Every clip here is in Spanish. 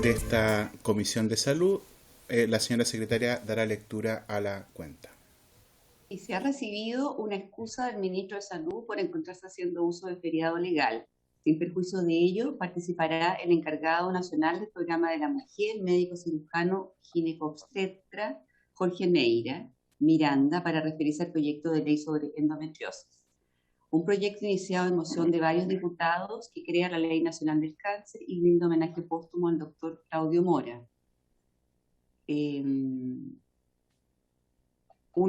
de esta Comisión de Salud. La señora secretaria dará lectura a la cuenta. Y se ha recibido una excusa del ministro de Salud por encontrarse haciendo uso del feriado legal. Sin perjuicio de ello, participará el encargado nacional del programa de la mujer, médico cirujano ginecobstetra, Jorge Neira Miranda, para referirse al proyecto de ley sobre endometriosis. Un proyecto iniciado en moción de varios diputados que crea la Ley Nacional del Cáncer y brinda homenaje póstumo al doctor Claudio Mora. Un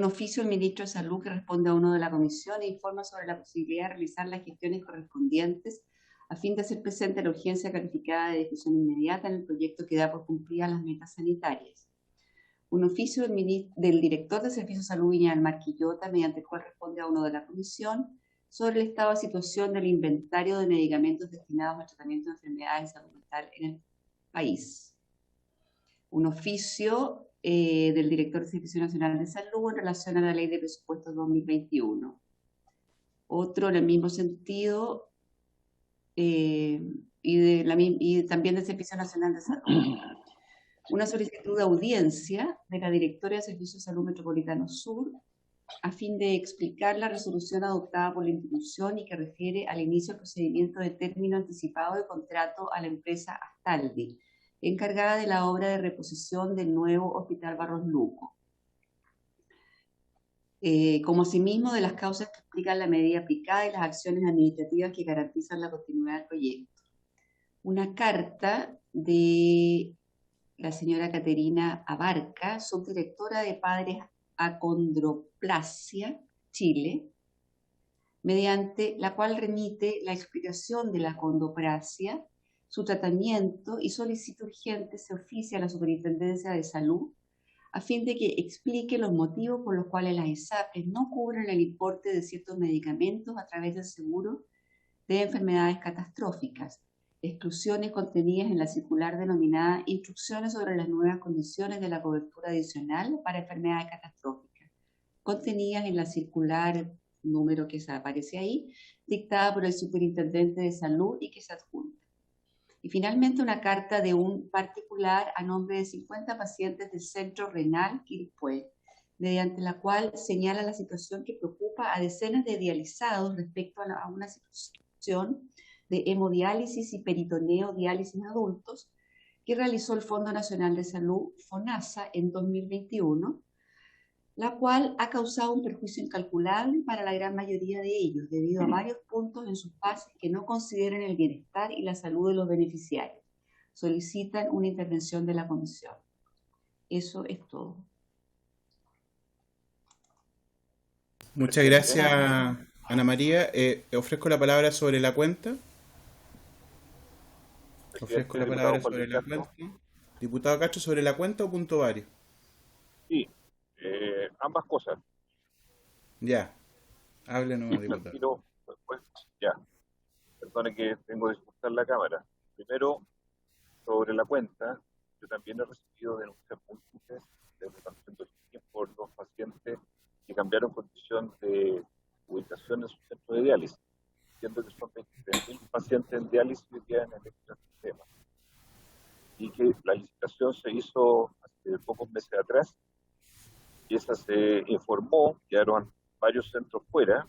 oficio del ministro de Salud que responde a uno de la comisión e informa sobre la posibilidad de realizar las gestiones correspondientes a fin de hacer presente la urgencia calificada de discusión inmediata en el proyecto que da por cumplidas las metas sanitarias. Un oficio del director de Servicios de Salud Viña del Mar Quillota, mediante el cual responde a uno de la comisión, sobre el estado de situación del inventario de medicamentos destinados al tratamiento de enfermedades de salud mental en el país. Un oficio del director del Servicio Nacional de Salud en relación a la Ley de Presupuestos 2021. Otro en el mismo sentido, y también del Servicio Nacional de Salud. Una solicitud de audiencia de la Directora de Servicios de Salud Metropolitano Sur a fin de explicar la resolución adoptada por la institución y que refiere al inicio del procedimiento de término anticipado de contrato a la empresa Astaldi, encargada de la obra de reposición del nuevo Hospital Barros Luco, como asimismo de las causas que explican la medida aplicada y las acciones administrativas que garantizan la continuidad del proyecto. Una carta de la señora Caterina Abarca, subdirectora de Padres Acondroplasia, Chile, mediante la cual remite la explicación de la acondroplasia, su tratamiento y solicita urgente se oficia a la Superintendencia de Salud a fin de que explique los motivos por los cuales las ISAPRES no cubren el importe de ciertos medicamentos a través del seguro de enfermedades catastróficas, exclusiones contenidas en la circular denominada Instrucciones sobre las nuevas condiciones de la cobertura adicional para enfermedades catastróficas, contenidas en la circular número que aparece ahí, dictada por el Superintendente de Salud y que se adjunta. Y finalmente una carta de un particular a nombre de 50 pacientes del Centro Renal Quilpué, mediante la cual señala la situación que preocupa a decenas de dializados respecto a una situación de hemodiálisis y peritoneo diálisis en adultos que realizó el Fondo Nacional de Salud, FONASA, en 2021, la cual ha causado un perjuicio incalculable para la gran mayoría de ellos, debido a varios puntos en sus bases que no consideran el bienestar y la salud de los beneficiarios. Solicitan una intervención de la Comisión. Eso es todo. Muchas gracias, Ana María. Ofrezco la palabra sobre la cuenta. Ofrezco la palabra sobre la cuenta. Diputado Castro, ¿sobre la cuenta o punto varios? Sí, ambas cosas. Ya, háblenos, diputado. Pues, ya, perdone que tengo que disfrutar la cámara. Primero, sobre la cuenta, yo también he recibido denuncias múltiples de tratamiento por los pacientes que cambiaron condición de ubicación en su centro de diálisis. Entiendo que son 23.000 pacientes en diálisis hoy día en el extrasistema. Y que la licitación se hizo hace pocos meses atrás, y esa se informó, quedaron varios centros fuera,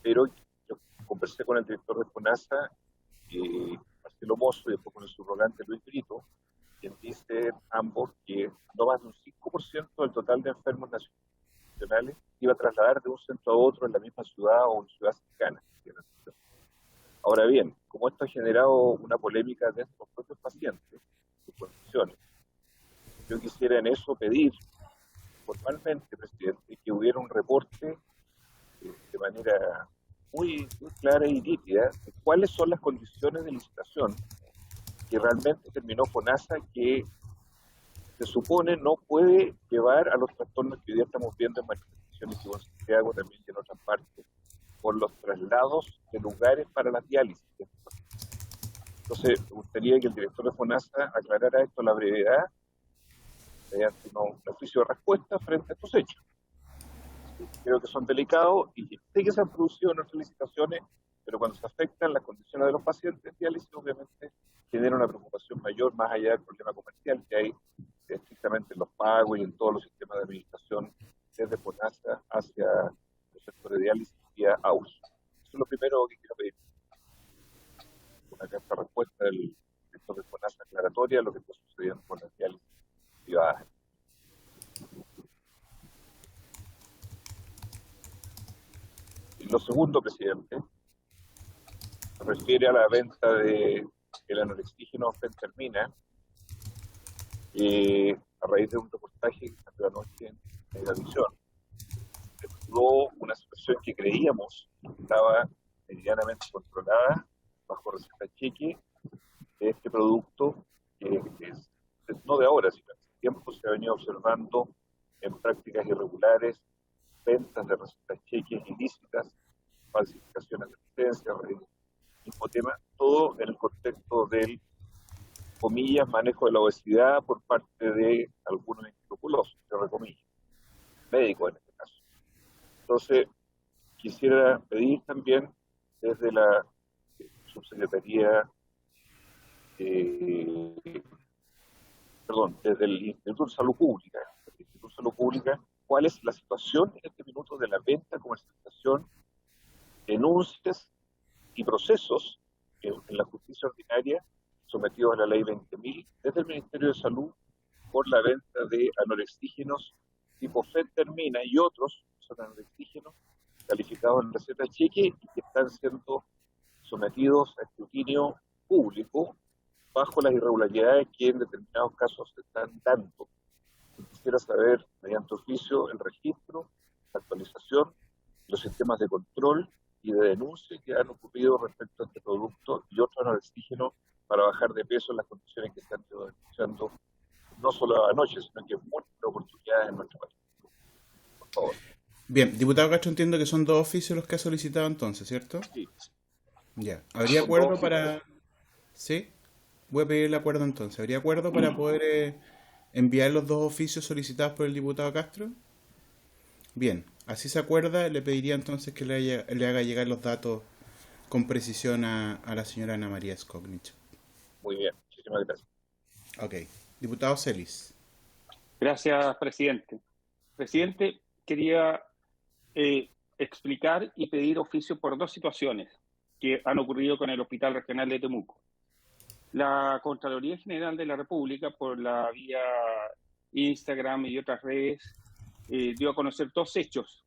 pero yo conversé con el director de FONASA, Marcelo Mozo, y después con el subrogante Luis Brito, quien dice ambos que no más de un 5% del total de enfermos nacionales iba a trasladar de un centro a otro en la misma ciudad o en ciudad cercana. Ahora bien, como esto ha generado una polémica dentro de los propios pacientes, sus condiciones, yo quisiera en eso pedir formalmente, presidente, que hubiera un reporte de manera muy clara y nítida de cuáles son las condiciones de licitación que realmente terminó FONASA, que se supone no puede llevar a los trastornos que hoy día estamos viendo en manifestaciones que en Santiago, también y en otras partes, por los traslados de lugares para las diálisis. Entonces, me gustaría que el director de FONASA aclarara esto a la brevedad, mediante un oficio de respuesta frente a estos hechos. Creo que son delicados y sí que se han producido en nuestras licitaciones, pero cuando se afectan las condiciones de los pacientes, diálisis obviamente genera genera una preocupación mayor más allá del problema comercial que hay estrictamente en los pagos y en todos los sistemas de administración desde FONASA hacia los sectores de diálisis y a AUS. Eso es lo primero que quiero pedir. Una carta respuesta del sector de FONASA aclaratoria a lo que está sucediendo con las diálisis privadas. Y lo segundo, presidente, se refiere a la venta de el anorexígeno Fentermina, a raíz de un reportaje que salió anoche en Megavisión. Descubrió una situación que creíamos estaba medianamente controlada bajo receta cheque de este producto, que es, no de ahora, sino hace tiempo se ha venido observando en prácticas irregulares, ventas de recetas cheques ilícitas, falsificaciones de licencias, mismo tema, todo en el contexto del, comillas, manejo de la obesidad por parte de algunos inescrupulosos, cierre comillas, médicos en este caso. Entonces, quisiera pedir también desde la subsecretaría, desde el Instituto de Salud Pública, cuál es la situación en este minuto de la venta, comercialización, denuncias y procesos en la justicia ordinaria sometidos a la ley 20.000 desde el Ministerio de Salud por la venta de anorexígenos tipo Fentermina y otros son anorexígenos calificados en receta cheque y que están siendo sometidos a escrutinio público bajo las irregularidades que en determinados casos se están dando. Quisiera saber, mediante oficio, el registro, la actualización, los sistemas de control y de denuncia que han ocurrido respecto a este producto y otros anorexígenos para bajar de peso en las condiciones que se han ido denunciando no solo anoche, sino que en muchas oportunidades en nuestro país. Por favor. Bien, diputado Castro, entiendo que son 2 oficios los que ha solicitado entonces, ¿cierto? Sí. Ya. ¿Habría acuerdo para...? ¿Sí? Voy a pedir el acuerdo entonces. ¿Habría acuerdo para poder enviar los 2 oficios solicitados por el diputado Castro? Bien, así se acuerda, le pediría entonces que le haga llegar los datos con precisión a la señora Ana María Skognic. Muy bien, muchísimas gracias. Ok. Diputado Celis. Gracias, presidente. Presidente, quería explicar y pedir oficio por 2 situaciones que han ocurrido con el Hospital Regional de Temuco. La Contraloría General de la República, por la vía Instagram y otras redes, dio a conocer 2 hechos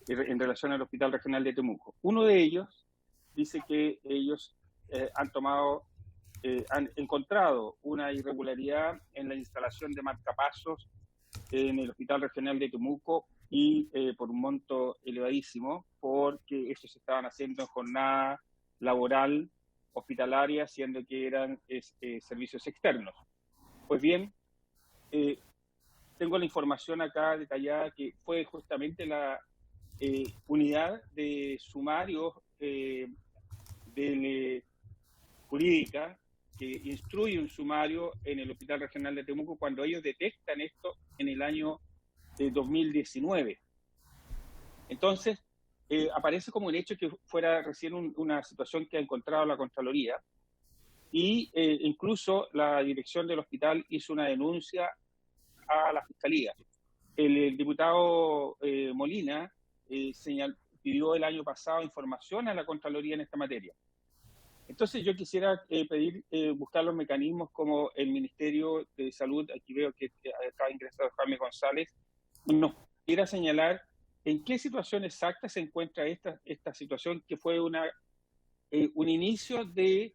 en relación al Hospital Regional de Temuco. Uno de ellos dice que ellos han encontrado una irregularidad en la instalación de marcapasos en el Hospital Regional de Temuco y por un monto elevadísimo, porque estos se estaban haciendo en jornada laboral hospitalaria, siendo que eran servicios externos. Pues bien, tengo la información acá detallada que fue justamente la unidad de sumarios jurídica que instruye un sumario en el Hospital Regional de Temuco cuando ellos detectan esto en el año 2019. Entonces, aparece como un hecho que fuera recién una situación que ha encontrado la Contraloría y incluso la dirección del hospital hizo una denuncia a la Fiscalía. El diputado Molina pidió el año pasado información a la Contraloría en esta materia. Entonces yo quisiera pedir buscar los mecanismos como el Ministerio de Salud, aquí veo que acaba ingresado Jaime González, nos quiera señalar en qué situación exacta se encuentra esta situación que fue un inicio de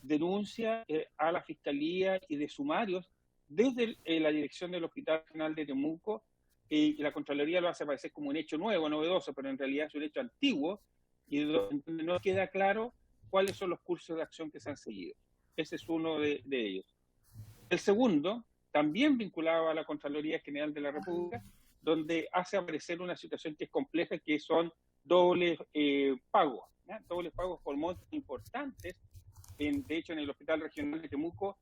denuncia a la Fiscalía y de sumarios desde la dirección del Hospital Regional de Temuco, y la Contraloría lo hace parecer como un hecho nuevo, novedoso, pero en realidad es un hecho antiguo y donde no queda claro cuáles son los cursos de acción que se han seguido. Ese es uno de ellos. El segundo, también vinculado a la Contraloría General de la República, donde hace aparecer una situación que es compleja, que son dobles pagos, ¿ya? Dobles pagos por montos importantes. De hecho, en el Hospital Regional de Temuco,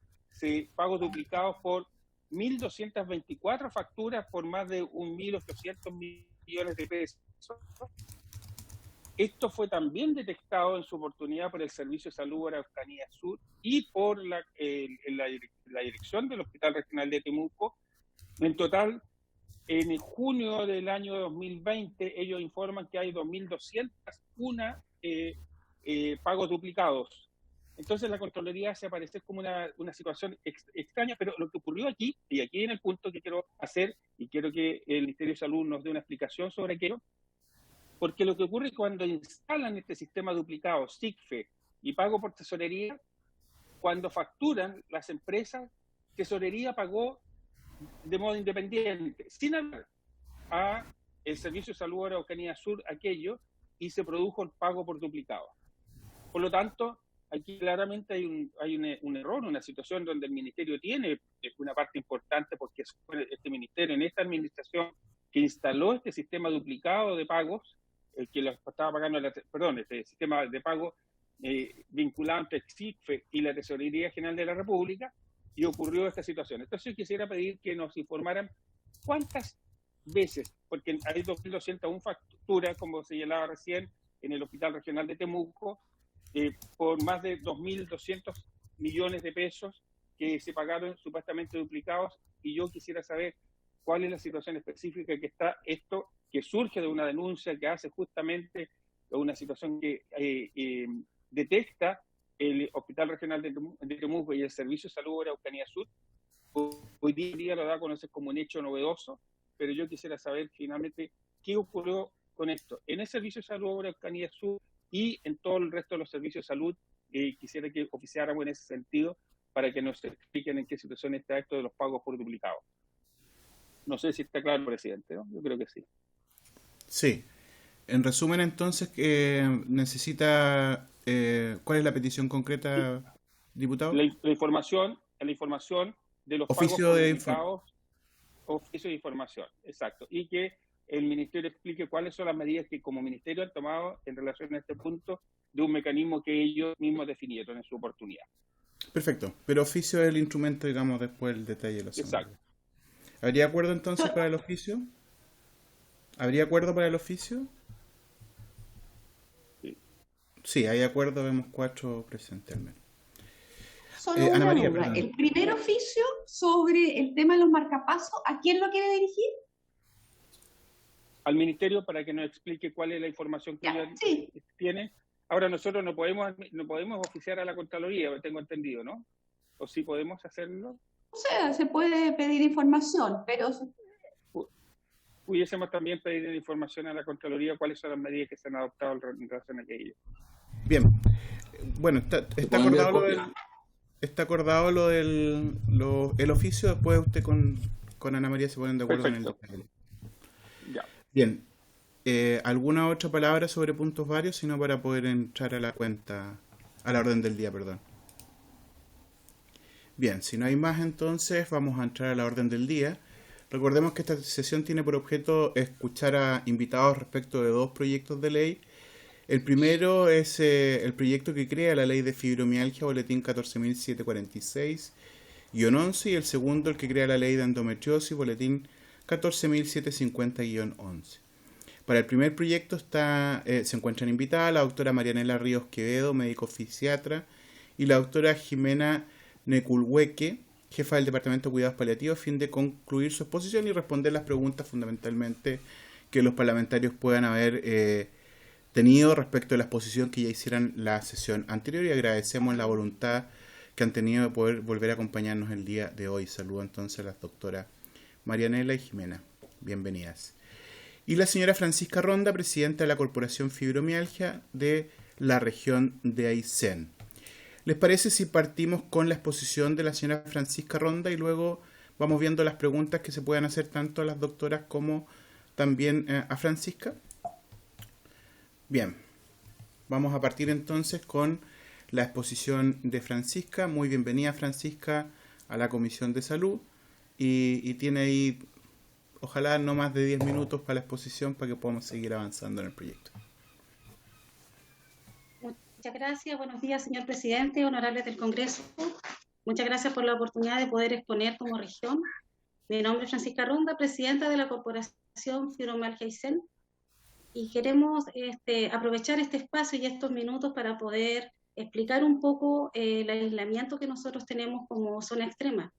pagos duplicados por 1.224 facturas por más de 1.800 millones de pesos. Esto fue también detectado en su oportunidad por el Servicio de Salud Araucanía Sur y por la dirección del Hospital Regional de Temuco. En total, en junio del año 2020, ellos informan que hay 2.201 pagos duplicados. Entonces la Contraloría hace aparecer como una situación extraña, pero lo que ocurrió aquí, y aquí viene el punto que quiero hacer, y quiero que el Ministerio de Salud nos dé una explicación sobre aquello, porque lo que ocurre cuando instalan este sistema duplicado, SICFE y pago por tesorería, cuando facturan las empresas, tesorería pagó de modo independiente, sin hablar a el Servicio de Salud Araucanía Sur aquello, y se produjo el pago por duplicado. Por lo tanto, aquí claramente hay un error, una situación donde el Ministerio tiene una parte importante, porque este Ministerio en esta administración que instaló este sistema duplicado de pagos, que lo estaba pagando, este sistema de pago vinculado entre SICFE y la Tesorería General de la República, y ocurrió esta situación. Entonces yo quisiera pedir que nos informaran cuántas veces, porque hay 2.201 facturas, como señalaba recién, en el Hospital Regional de Temuco, por más de 2.200 millones de pesos que se pagaron supuestamente duplicados, y yo quisiera saber cuál es la situación específica que está esto, que surge de una denuncia que hace justamente una situación que detecta el Hospital Regional de Temuco y el Servicio de Salud Araucanía Sur. Hoy día lo da a conocer como un hecho novedoso, pero yo quisiera saber finalmente qué ocurrió con esto en el Servicio de Salud Araucanía Sur y en todo el resto de los servicios de salud. Quisiera que oficiáramos en ese sentido para que nos expliquen en qué situación está esto de los pagos por duplicado. No sé si está claro, presidente, ¿no? Yo creo que sí. Sí. En resumen, entonces, necesita... ¿cuál es la petición concreta, diputado? La información de los oficio pagos de duplicados, oficio de información, exacto. Y que el Ministerio explique cuáles son las medidas que como Ministerio han tomado en relación a este punto de un mecanismo que ellos mismos definieron en su oportunidad. Perfecto. Pero oficio es el instrumento, digamos, después el detalle de los Exacto. ¿Habría acuerdo entonces para el oficio? ¿Habría acuerdo para el oficio? Sí, hay acuerdo, vemos 4 presentes al menos. Solo Ana una María, duda. perdón. El primer oficio sobre el tema de los marcapasos, ¿a quién lo quiere dirigir? Al Ministerio, para que nos explique cuál es la información que ellos tienen. Ahora nosotros no podemos oficiar a la Contraloría, tengo entendido, ¿no? ¿O sí podemos hacerlo? O sea, se puede pedir información, pero... Pudiésemos también pedir información a la Contraloría cuáles son las medidas que se han adoptado en relación a aquello. Bien. Bueno, está acordado lo del el oficio. Después usted con Ana María se ponen de acuerdo. Perfecto. En el detalle. Ya. Bien. ¿Alguna otra palabra sobre puntos varios? Sino para poder entrar a la orden del día, perdón. Bien, si no hay más, entonces vamos a entrar a la orden del día. Recordemos que esta sesión tiene por objeto escuchar a invitados respecto de 2 proyectos de ley. El primero es el proyecto que crea la ley de fibromialgia, boletín 14.746-11, y el segundo el que crea la ley de endometriosis, boletín 14.750-11. Para el primer proyecto se encuentran invitadas la doctora Marianela Ríos Quevedo, médico fisiatra, y la doctora Jimena Neculhueque, jefa del Departamento de Cuidados Paliativos, a fin de concluir su exposición y responder las preguntas fundamentalmente que los parlamentarios puedan haber tenido respecto a la exposición que ya hicieran la sesión anterior, y agradecemos la voluntad que han tenido de poder volver a acompañarnos el día de hoy. Saludo entonces a las doctoras Marianela y Jimena. Bienvenidas. Y la señora Francisca Ronda, presidenta de la Corporación Fibromialgia de la región de Aysén. ¿Les parece si partimos con la exposición de la señora Francisca Ronda y luego vamos viendo las preguntas que se puedan hacer tanto a las doctoras como también a Francisca? Bien, vamos a partir entonces con la exposición de Francisca. Muy bienvenida, Francisca, a la Comisión de Salud, y tiene ahí, ojalá no más de 10 minutos para la exposición para que podamos seguir avanzando en el proyecto. Muchas gracias. Buenos días, señor presidente, honorables del Congreso. Muchas gracias por la oportunidad de poder exponer como región. Mi nombre es Francisca Ronda, presidenta de la Corporación Fibromialgia Aysén. y queremos aprovechar este espacio y estos minutos para poder explicar un poco el aislamiento que nosotros tenemos como zona extrema.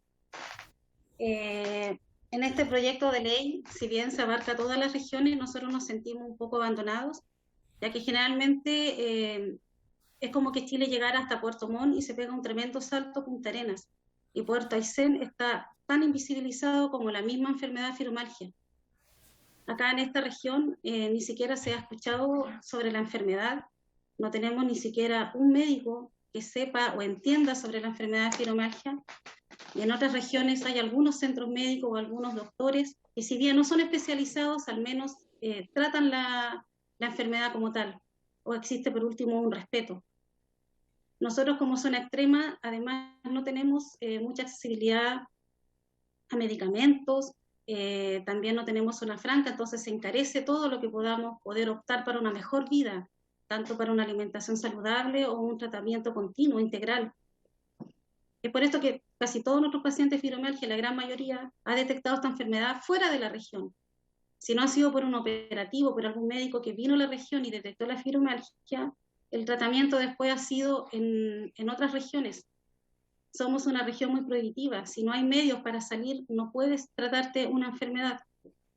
En este proyecto de ley, si bien se abarca todas las regiones, nosotros nos sentimos un poco abandonados, ya que generalmente es como que Chile llegara hasta Puerto Montt y se pega un tremendo salto a Punta Arenas, y Puerto Aysén está tan invisibilizado como la misma enfermedad fibromialgia. Acá en esta región ni siquiera se ha escuchado sobre la enfermedad, no tenemos ni siquiera un médico que sepa o entienda sobre la enfermedad de fibromialgia, y en otras regiones hay algunos centros médicos o algunos doctores que, si bien no son especializados, al menos tratan la enfermedad como tal, o existe por último un respeto. Nosotros como zona extrema además no tenemos mucha accesibilidad a medicamentos, también no tenemos zona franca, entonces se encarece todo lo que podamos poder optar para una mejor vida, tanto para una alimentación saludable o un tratamiento continuo, integral. Es por esto que casi todos nuestros pacientes de fibromialgia, la gran mayoría, ha detectado esta enfermedad fuera de la región. Si no ha sido por un operativo, por algún médico que vino a la región y detectó la fibromialgia, el tratamiento después ha sido en otras regiones. Somos una región muy prohibitiva. Si no hay medios para salir, no puedes tratarte una enfermedad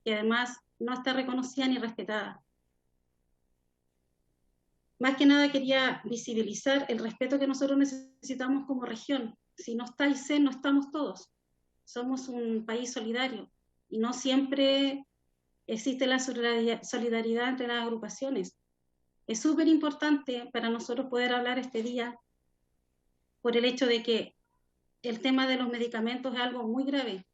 que además no está reconocida ni respetada. Más que nada quería visibilizar el respeto que nosotros necesitamos como región. Si no está Aysén, no estamos todos. Somos un país solidario y no siempre existe la solidaridad entre las agrupaciones. Es súper importante para nosotros poder hablar este día por el hecho de que el tema de los medicamentos es algo muy grave.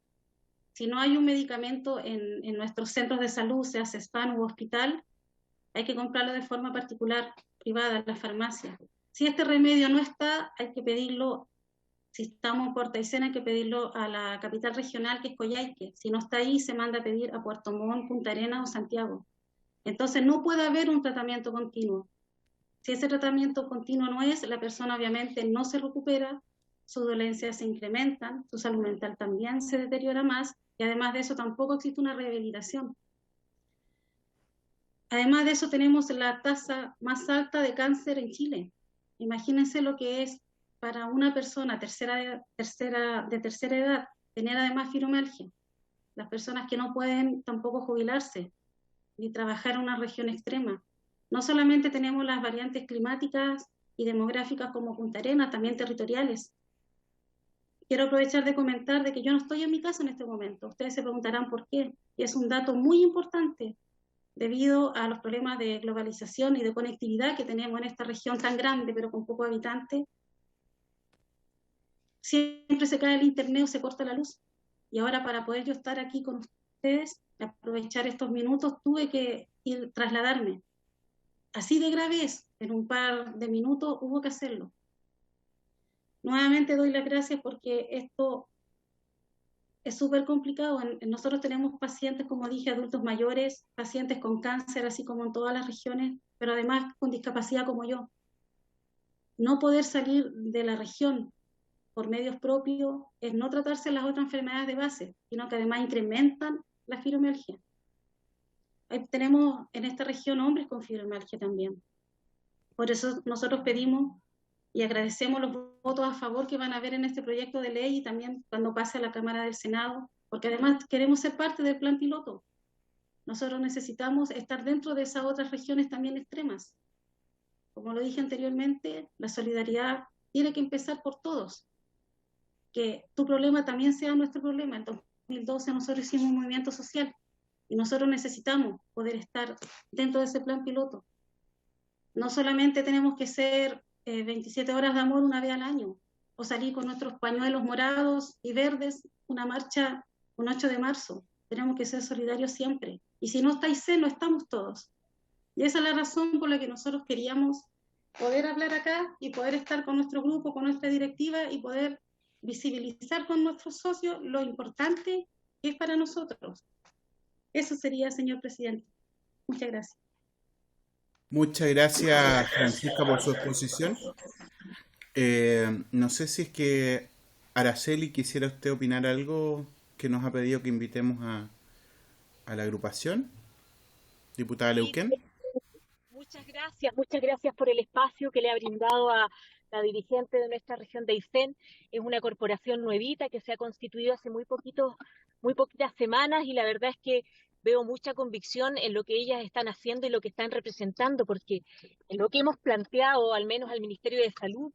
Si no hay un medicamento en nuestros centros de salud, sea CESPAN u hospital, hay que comprarlo de forma particular, privada, en la farmacia. Si este remedio no está, hay que pedirlo. Si estamos en Puerto Aysén, hay que pedirlo a la capital regional, que es Coyhaique. Si no está ahí, se manda a pedir a Puerto Montt, Punta Arenas o Santiago. Entonces no puede haber un tratamiento continuo. Si ese tratamiento continuo no es, la persona obviamente no se recupera, sus dolencias se incrementan, su salud mental también se deteriora más, y además de eso tampoco existe una rehabilitación. Además de eso tenemos la tasa más alta de cáncer en Chile. Imagínense lo que es para una persona de tercera edad tener además fibromialgia. Las personas que no pueden tampoco jubilarse ni trabajar en una región extrema. No solamente tenemos las variantes climáticas y demográficas como Punta Arenas, también territoriales. Quiero aprovechar de comentar de que yo no estoy en mi casa en este momento. Ustedes se preguntarán por qué. Y es un dato muy importante debido a los problemas de globalización y de conectividad que tenemos en esta región tan grande pero con pocos habitantes. Siempre se cae el internet o se corta la luz. Y ahora, para poder yo estar aquí con ustedes, aprovechar estos minutos, tuve que trasladarme. Así de grave es, en un par de minutos hubo que hacerlo. Nuevamente doy las gracias porque esto es súper complicado. Nosotros tenemos pacientes, como dije, adultos mayores, pacientes con cáncer, así como en todas las regiones, pero además con discapacidad como yo. No poder salir de la región por medios propios es no tratarse las otras enfermedades de base, sino que además incrementan la fibromialgia. Tenemos en esta región hombres con fibromialgia también. Por eso nosotros pedimos y agradecemos los votos a favor que van a haber en este proyecto de ley y también cuando pase a la Cámara del Senado, porque además queremos ser parte del plan piloto. Nosotros necesitamos estar dentro de esas otras regiones también extremas. Como lo dije anteriormente, la solidaridad tiene que empezar por todos. Que tu problema también sea nuestro problema. En 2012 nosotros hicimos un movimiento social y nosotros necesitamos poder estar dentro de ese plan piloto. No solamente tenemos que ser 27 horas de amor una vez al año, o salir con nuestros pañuelos morados y verdes, una marcha un 8 de marzo. Tenemos que ser solidarios siempre. Y si no está Aysén, no estamos todos. Y esa es la razón por la que nosotros queríamos poder hablar acá y poder estar con nuestro grupo, con nuestra directiva y poder visibilizar con nuestros socios lo importante que es para nosotros. Eso sería, señor presidente. Muchas gracias. Muchas gracias, Francisca, por su exposición. No sé si es que Araceli quisiera usted opinar algo que nos ha pedido que invitemos a la agrupación. Diputada Leuquén. muchas gracias por el espacio que le ha brindado a la dirigente de nuestra región de Aysén. Es una corporación nuevita que se ha constituido hace muy poquitas semanas y la verdad es que veo mucha convicción en lo que ellas están haciendo y lo que están representando, porque en lo que hemos planteado, al menos al Ministerio de Salud,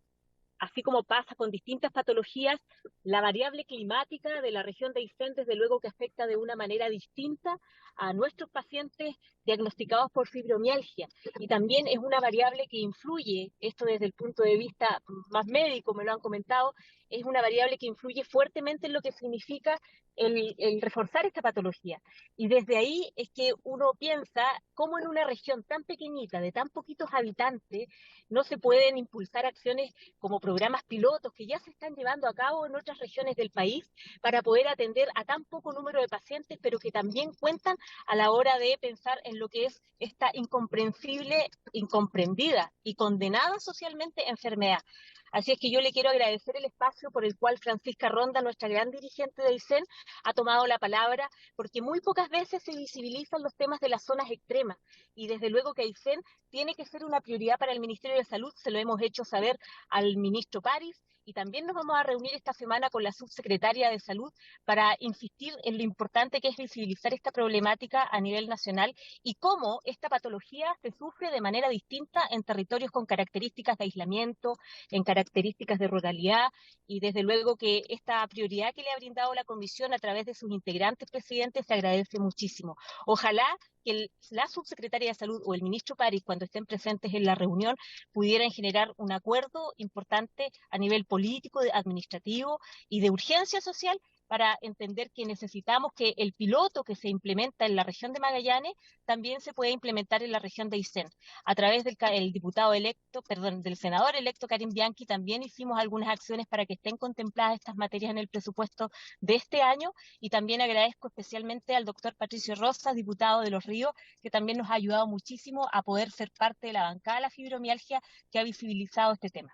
así como pasa con distintas patologías, la variable climática de la región de Aysén, desde luego que afecta de una manera distinta a nuestros pacientes diagnosticados por fibromialgia. Y también es una variable que influye, esto desde el punto de vista más médico, me lo han comentado, es una variable que influye fuertemente en lo que significa el reforzar esta patología. Y desde ahí es que uno piensa cómo en una región tan pequeñita, de tan poquitos habitantes, no se pueden impulsar acciones como programas pilotos que ya se están llevando a cabo en otras regiones del país para poder atender a tan poco número de pacientes, pero que también cuentan a la hora de pensar en lo que es esta incomprensible, incomprendida y condenada socialmente enfermedad. Así es que yo le quiero agradecer el espacio por el cual Francisca Ronda, nuestra gran dirigente de Aysén, ha tomado la palabra, porque muy pocas veces se visibilizan los temas de las zonas extremas, y desde luego que Aysén tiene que ser una prioridad para el Ministerio de Salud. Se lo hemos hecho saber al ministro París, y también nos vamos a reunir esta semana con la subsecretaria de Salud para insistir en lo importante que es visibilizar esta problemática a nivel nacional y cómo esta patología se sufre de manera distinta en territorios con características de aislamiento, en características de ruralidad, y desde luego que esta prioridad que le ha brindado la Comisión a través de sus integrantes, presidentes, se agradece muchísimo. Ojalá que la subsecretaria de Salud o el ministro París, cuando estén presentes en la reunión, pudieran generar un acuerdo importante a nivel político, administrativo y de urgencia social para entender que necesitamos que el piloto que se implementa en la región de Magallanes también se pueda implementar en la región de Aysén. A través del del senador electo Karim Bianchi también hicimos algunas acciones para que estén contempladas estas materias en el presupuesto de este año, y también agradezco especialmente al doctor Patricio Rosas, diputado de Los Ríos, que también nos ha ayudado muchísimo a poder ser parte de la bancada de la fibromialgia que ha visibilizado este tema.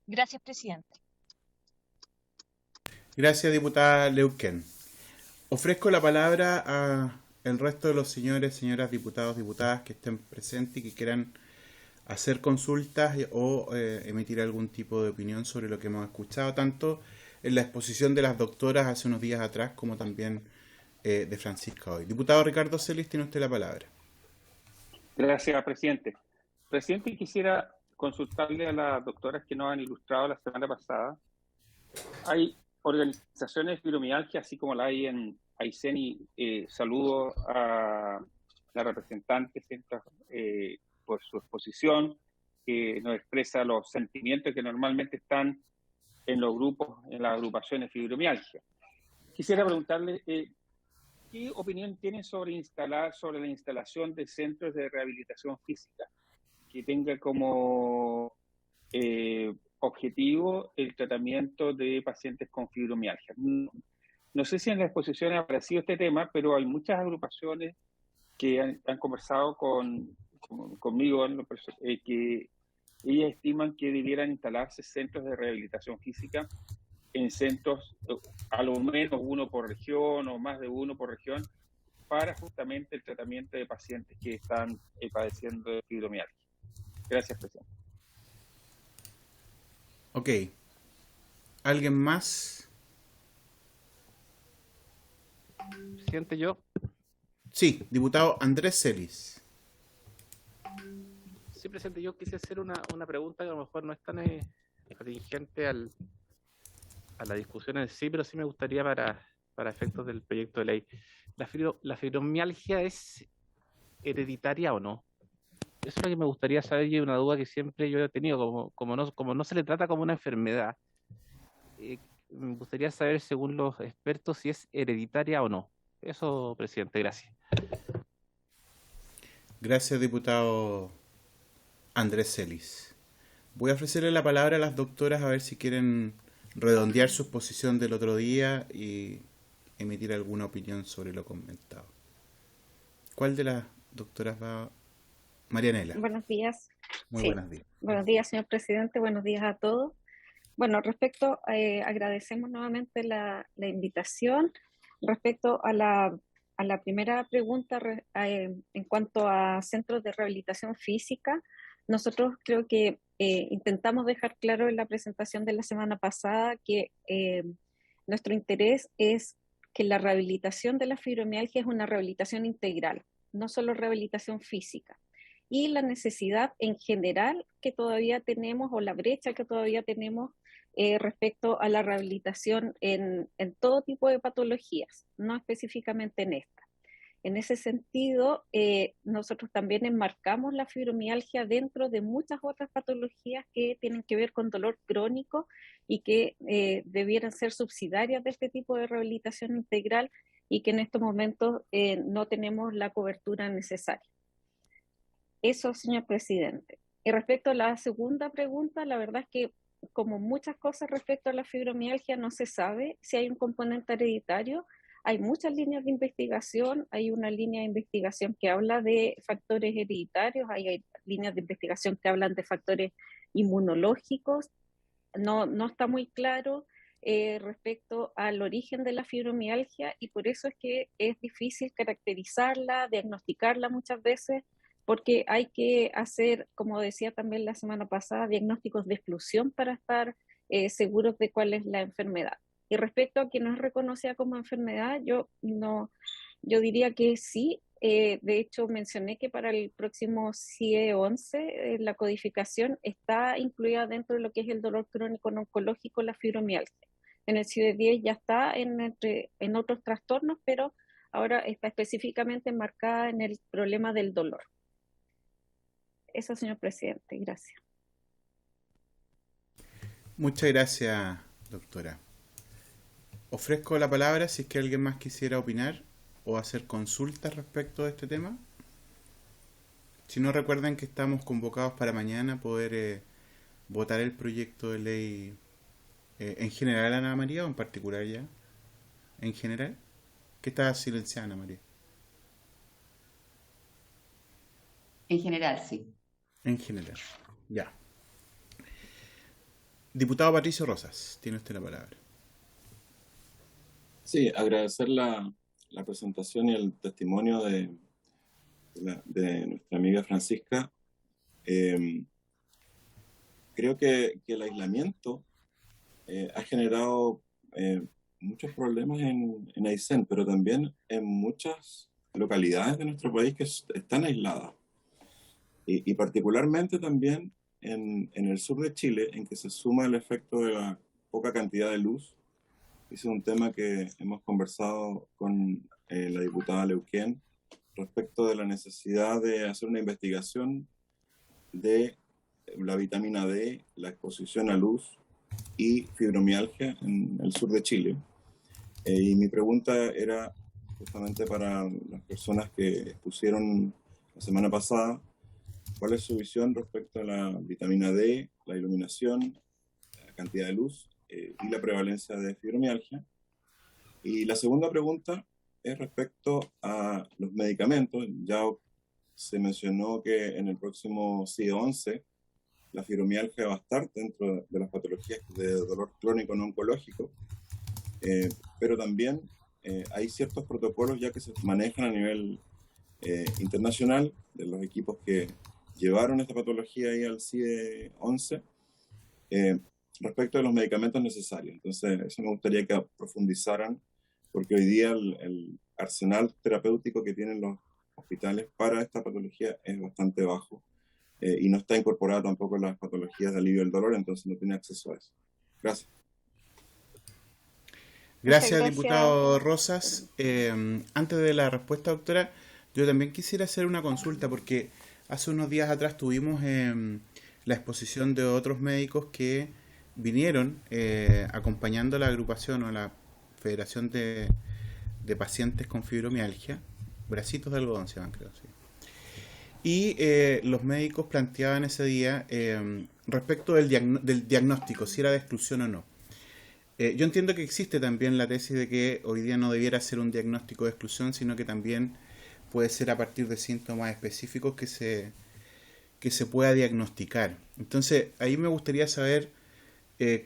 Gracias, presidente. Gracias, diputada Leuquén. Ofrezco la palabra a el resto de los señores, señoras diputados, diputadas que estén presentes y que quieran hacer consultas o emitir algún tipo de opinión sobre lo que hemos escuchado, tanto en la exposición de las doctoras hace unos días atrás como también de Francisca hoy. Diputado Ricardo Celis, tiene usted la palabra. Gracias, presidente. Presidente, quisiera consultarle a las doctoras que nos han ilustrado la semana pasada. Hay organizaciones de fibromialgia, así como la hay en Aysén, y saludo a la representante por su exposición, que nos expresa los sentimientos que normalmente están en los grupos, en las agrupaciones de fibromialgia. Quisiera preguntarle, ¿qué opinión tiene sobre la instalación de centros de rehabilitación física que tenga como objetivo el tratamiento de pacientes con fibromialgia? No sé si en la exposición ha aparecido este tema, pero hay muchas agrupaciones que han conversado conmigo, que ellas estiman que debieran instalarse centros de rehabilitación física en centros, a lo menos uno por región o más de uno por región, para justamente el tratamiento de pacientes que están padeciendo de fibromialgia. Gracias, presidente. Ok. ¿Alguien más? Presidente, yo. Sí, diputado Andrés Celis. Sí, presidente, yo quise hacer una pregunta que a lo mejor no es tan atingente a la discusión en sí, pero sí me gustaría para efectos del proyecto de ley. ¿La fibromialgia es hereditaria o no? Eso es lo que me gustaría saber, y una duda que siempre yo he tenido, como no se le trata como una enfermedad, me gustaría saber, según los expertos, si es hereditaria o no. Eso, presidente, gracias. Gracias, diputado Andrés Celis. Voy a ofrecerle la palabra a las doctoras a ver si quieren redondear su exposición del otro día y emitir alguna opinión sobre lo comentado. ¿Cuál de las doctoras va? Marianela. Buenos días. Muy buenos días. Buenos días, señor presidente. Buenos días a todos. Bueno, agradecemos nuevamente la invitación. Respecto a la a la primera pregunta en cuanto a centros de rehabilitación física, nosotros creo que intentamos dejar claro en la presentación de la semana pasada que nuestro interés es que la rehabilitación de la fibromialgia es una rehabilitación integral, no solo rehabilitación física. Y la necesidad en general que todavía tenemos, o la brecha que todavía tenemos respecto a la rehabilitación en todo tipo de patologías, no específicamente en esta. En ese sentido, nosotros también enmarcamos la fibromialgia dentro de muchas otras patologías que tienen que ver con dolor crónico y que debieran ser subsidiarias de este tipo de rehabilitación integral y que en estos momentos no tenemos la cobertura necesaria. Eso, señor presidente. Y respecto a la segunda pregunta, la verdad es que como muchas cosas respecto a la fibromialgia no se sabe si hay un componente hereditario. Hay muchas líneas de investigación, hay una línea de investigación que habla de factores hereditarios, hay líneas de investigación que hablan de factores inmunológicos. No está muy claro respecto al origen de la fibromialgia y por eso es que es difícil caracterizarla, diagnosticarla muchas veces, porque hay que hacer, como decía también la semana pasada, diagnósticos de exclusión para estar seguros de cuál es la enfermedad. Y respecto a que no es reconocida como enfermedad, yo diría que sí. De hecho, mencioné que para el próximo CIE 11 la codificación está incluida dentro de lo que es el dolor crónico no oncológico, la fibromialgia. En el CIE 10 ya está en otros trastornos, pero ahora está específicamente enmarcada en el problema del dolor. Eso, señor presidente. Gracias. Muchas gracias, doctora. Ofrezco la palabra si es que alguien más quisiera opinar o hacer consultas respecto de este tema. Si no, recuerden que estamos convocados para mañana poder votar el proyecto de ley en general, Ana María, o en particular ya. En general. ¿Qué está silenciada, Ana María? En general, sí. En general. Ya. Diputado Patricio Rosas, tiene usted la palabra. Sí, agradecer la presentación y el testimonio de nuestra amiga Francisca. Creo que el aislamiento ha generado muchos problemas en Aysén, pero también en muchas localidades de nuestro país que están aisladas. Y particularmente también en el sur de Chile, en que se suma el efecto de la poca cantidad de luz. Ese es un tema que hemos conversado con la diputada Leuquén respecto de la necesidad de hacer una investigación de la vitamina D, la exposición a luz y fibromialgia en el sur de Chile. Y mi pregunta era justamente para las personas que expusieron la semana pasada, ¿cuál es su visión respecto a la vitamina D, la iluminación, la cantidad de luz y la prevalencia de fibromialgia? Y la segunda pregunta es respecto a los medicamentos. Ya se mencionó que en el próximo CIE 11 la fibromialgia va a estar dentro de las patologías de dolor crónico no oncológico, pero también hay ciertos protocolos ya que se manejan a nivel internacional de los equipos que llevaron esta patología ahí al CIE 11 respecto de los medicamentos necesarios. Entonces, eso me gustaría que profundizaran, porque hoy día el arsenal terapéutico que tienen los hospitales para esta patología es bastante bajo y no está incorporada tampoco en las patologías de alivio del dolor, entonces no tiene acceso a eso. Gracias. Gracias, diputado Rosas. Antes de la respuesta, doctora, yo también quisiera hacer una consulta, porque hace unos días atrás tuvimos la exposición de otros médicos que vinieron acompañando a la agrupación o la Federación de Pacientes con Fibromialgia, bracitos de algodón se llaman, creo, sí. Y los médicos planteaban ese día respecto del diagnóstico, si era de exclusión o no. Yo entiendo que existe también la tesis de que hoy día no debiera ser un diagnóstico de exclusión, sino que también puede ser a partir de síntomas específicos que se pueda diagnosticar. Entonces, ahí me gustaría saber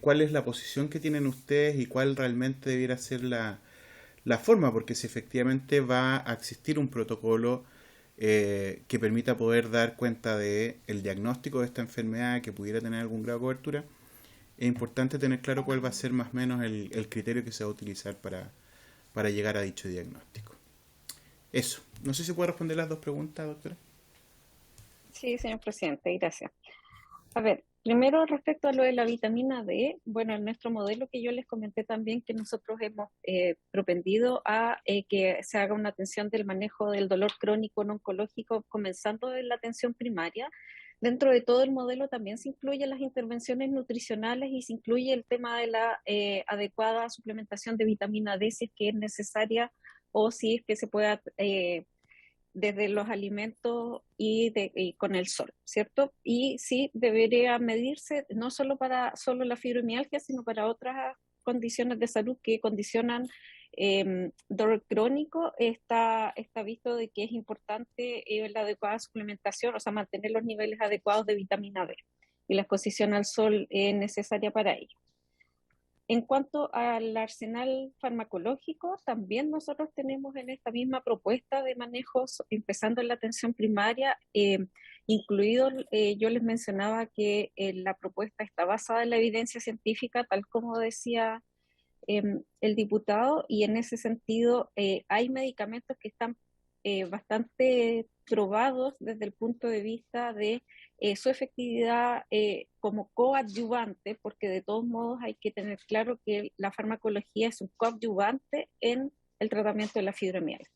cuál es la posición que tienen ustedes y cuál realmente debiera ser la la forma, porque si efectivamente va a existir un protocolo que permita poder dar cuenta de el diagnóstico de esta enfermedad que pudiera tener algún grado de cobertura, es importante tener claro cuál va a ser más o menos el criterio que se va a utilizar para llegar a dicho diagnóstico. Eso. No sé si puedo responder las dos preguntas, doctora. Sí, señor presidente, gracias. A ver, primero respecto a lo de la vitamina D, bueno, en nuestro modelo que yo les comenté también que nosotros hemos propendido a que se haga una atención del manejo del dolor crónico no oncológico, comenzando en la atención primaria. Dentro de todo el modelo también se incluyen las intervenciones nutricionales y se incluye el tema de la adecuada suplementación de vitamina D si es que es necesaria o si es que se pueda desde los alimentos y con el sol, ¿cierto? Y sí debería medirse no solo para la fibromialgia, sino para otras condiciones de salud que condicionan dolor crónico. Está visto de que es importante la adecuada suplementación, o sea, mantener los niveles adecuados de vitamina D, y la exposición al sol es necesaria para ello. En cuanto al arsenal farmacológico, también nosotros tenemos en esta misma propuesta de manejos, empezando en la atención primaria, incluido, yo les mencionaba que la propuesta está basada en la evidencia científica, tal como decía el diputado, y en ese sentido hay medicamentos que están bastante probados desde el punto de vista de su efectividad como coadyuvante, porque de todos modos hay que tener claro que la farmacología es un coadyuvante en el tratamiento de la fibromialgia.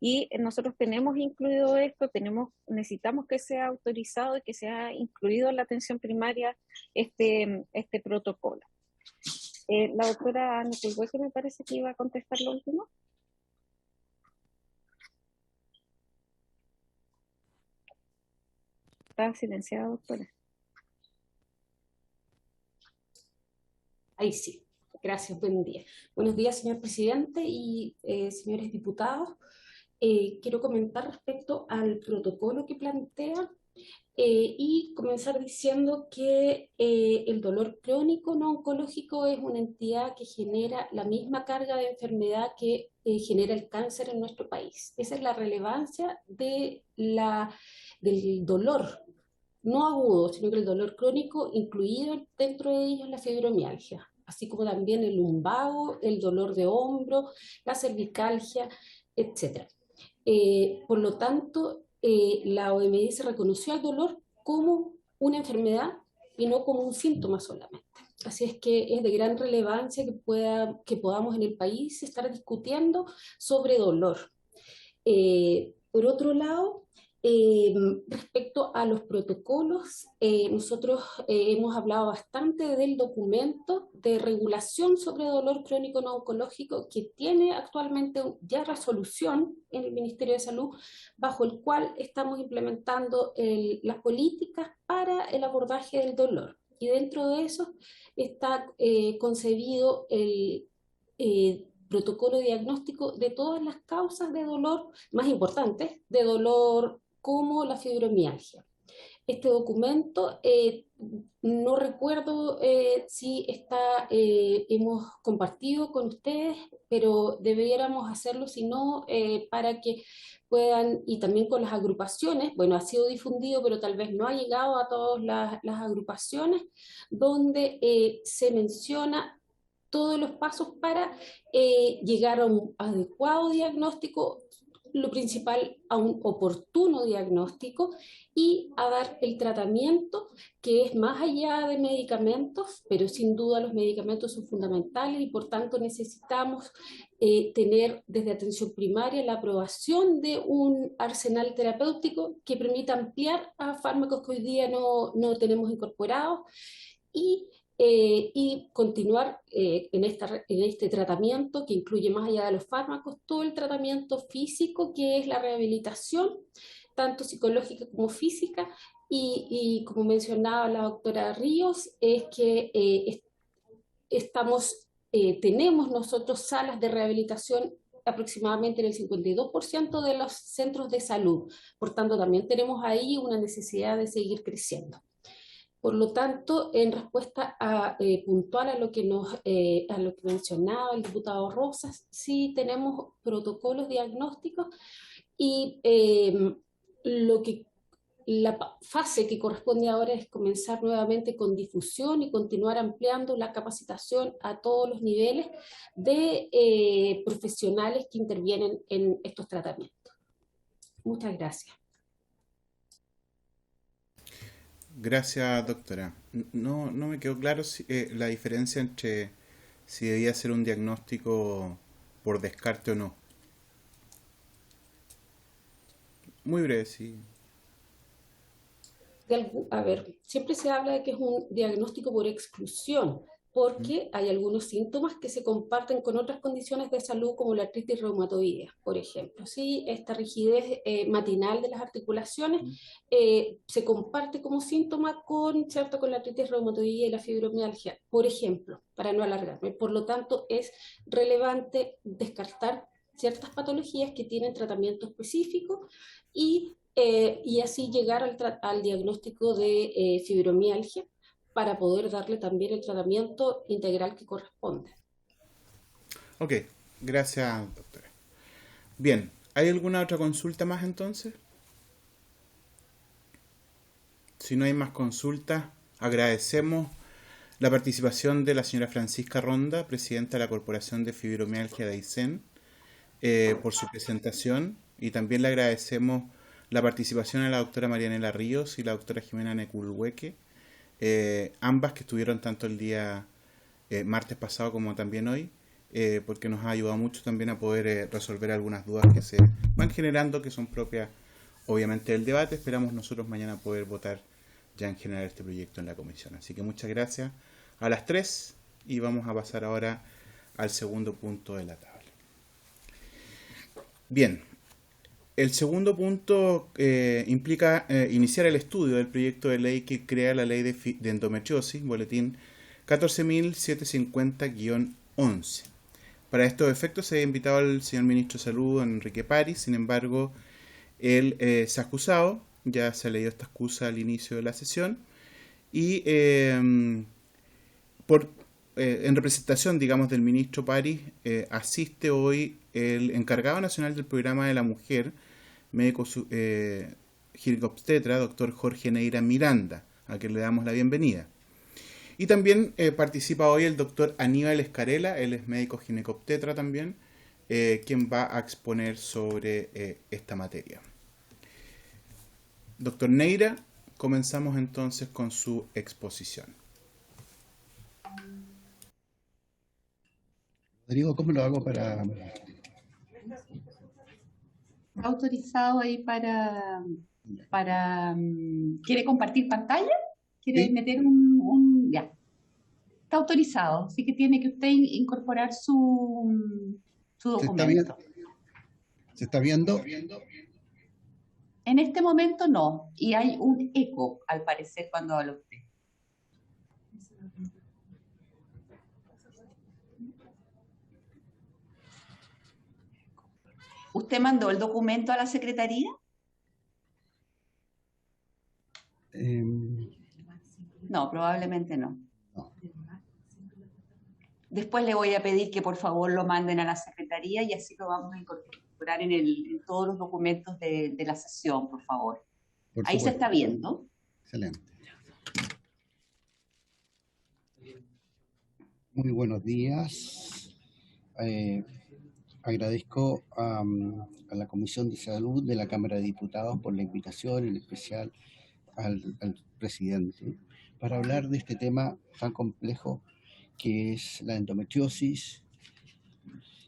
Y nosotros tenemos incluido esto, necesitamos que sea autorizado y que sea incluido en la atención primaria este protocolo. La doctora Nicole Hueque me parece que iba a contestar lo último. Está silenciada, doctora. Ahí sí. Gracias, buen día. Buenos días, señor presidente y señores diputados. Quiero comentar respecto al protocolo que plantea y comenzar diciendo que el dolor crónico no oncológico es una entidad que genera la misma carga de enfermedad que genera el cáncer en nuestro país. Esa es la relevancia del dolor, no agudo, sino que el dolor crónico, incluido dentro de ellos la fibromialgia, así como también el lumbago, el dolor de hombro, la cervicalgia, etc. Por lo tanto, la OMS reconoció al dolor como una enfermedad y no como un síntoma solamente. Así es que es de gran relevancia que podamos en el país estar discutiendo sobre dolor. Por otro lado, respecto a los protocolos, nosotros hemos hablado bastante del documento de regulación sobre dolor crónico no oncológico que tiene actualmente ya resolución en el Ministerio de Salud, bajo el cual estamos implementando las políticas para el abordaje del dolor. Y dentro de eso está concebido el protocolo diagnóstico de todas las causas de dolor más importantes, de dolor como la fibromialgia. Este documento, no recuerdo si hemos compartido con ustedes, pero debiéramos hacerlo, si no, para que puedan, y también con las agrupaciones, bueno, ha sido difundido, pero tal vez no ha llegado a todas las agrupaciones, donde se menciona todos los pasos para llegar a un adecuado diagnóstico, lo principal, a un oportuno diagnóstico y a dar el tratamiento que es más allá de medicamentos, pero sin duda los medicamentos son fundamentales y por tanto necesitamos tener desde atención primaria la aprobación de un arsenal terapéutico que permita ampliar a fármacos que hoy día no tenemos incorporados y continuar en este tratamiento que incluye más allá de los fármacos todo el tratamiento físico que es la rehabilitación, tanto psicológica como física, y como mencionaba la doctora Ríos, es que tenemos nosotros salas de rehabilitación aproximadamente en el 52% de los centros de salud, por tanto también tenemos ahí una necesidad de seguir creciendo. Por lo tanto, en respuesta puntual a lo que mencionaba el diputado Rosas, sí tenemos protocolos diagnósticos y la fase que corresponde ahora es comenzar nuevamente con difusión y continuar ampliando la capacitación a todos los niveles de profesionales que intervienen en estos tratamientos. Muchas gracias. Gracias, doctora. No me quedó claro la diferencia entre si debía ser un diagnóstico por descarte o no. Muy breve, sí. A ver, siempre se habla de que es un diagnóstico por exclusión, porque hay algunos síntomas que se comparten con otras condiciones de salud, como la artritis reumatoidea, por ejemplo. Sí, esta rigidez matinal de las articulaciones se comparte como síntoma con la artritis reumatoidea y la fibromialgia, por ejemplo, para no alargarme. Por lo tanto, es relevante descartar ciertas patologías que tienen tratamiento específico y así llegar al diagnóstico de fibromialgia para poder darle también el tratamiento integral que corresponde. Ok, gracias, doctora. Bien, ¿hay alguna otra consulta más entonces? Si no hay más consultas, agradecemos la participación de la señora Francisca Ronda, presidenta de la Corporación de Fibromialgia de Aysén, por su presentación, y también le agradecemos la participación a la doctora Marianela Ríos y la doctora Jimena Neculhueque, ambas que estuvieron tanto el día martes pasado como también hoy, porque nos ha ayudado mucho también a poder resolver algunas dudas que se van generando, que son propias obviamente del debate. Esperamos nosotros mañana poder votar ya en general este proyecto en la comisión. Así que muchas gracias a las 3 y vamos a pasar ahora al segundo punto de la tabla. Bien, el segundo punto implica iniciar el estudio del proyecto de ley que crea la ley de endometriosis, boletín 14.750-11. Para estos efectos se ha invitado al señor ministro de Salud, Enrique París. Sin embargo, él se ha excusado, ya se ha leído esta excusa al inicio de la sesión, y en representación, digamos, del ministro París, asiste hoy el encargado nacional del programa de la mujer, médico ginecobstetra, doctor Jorge Neira Miranda, a quien le damos la bienvenida. Y también participa hoy el doctor Aníbal Escarela, él es médico ginecobstetra también, quien va a exponer sobre esta materia. Doctor Neira, comenzamos entonces con su exposición. Rodrigo, ¿cómo lo hago para...? ¿Está autorizado ahí para ¿quiere compartir pantalla? ¿Quiere meter ya? Está autorizado, así que tiene que usted incorporar su documento. ¿Se está viendo? En este momento no, y hay un eco, al parecer, cuando habla usted. ¿Usted mandó el documento a la secretaría? No, probablemente no. Después le voy a pedir que por favor lo manden a la secretaría y así lo vamos a incorporar en todos los documentos de la sesión, por favor. Ahí se está viendo. Excelente. Muy buenos días. Agradezco a la Comisión de Salud de la Cámara de Diputados por la invitación, en especial al presidente, para hablar de este tema tan complejo que es la endometriosis,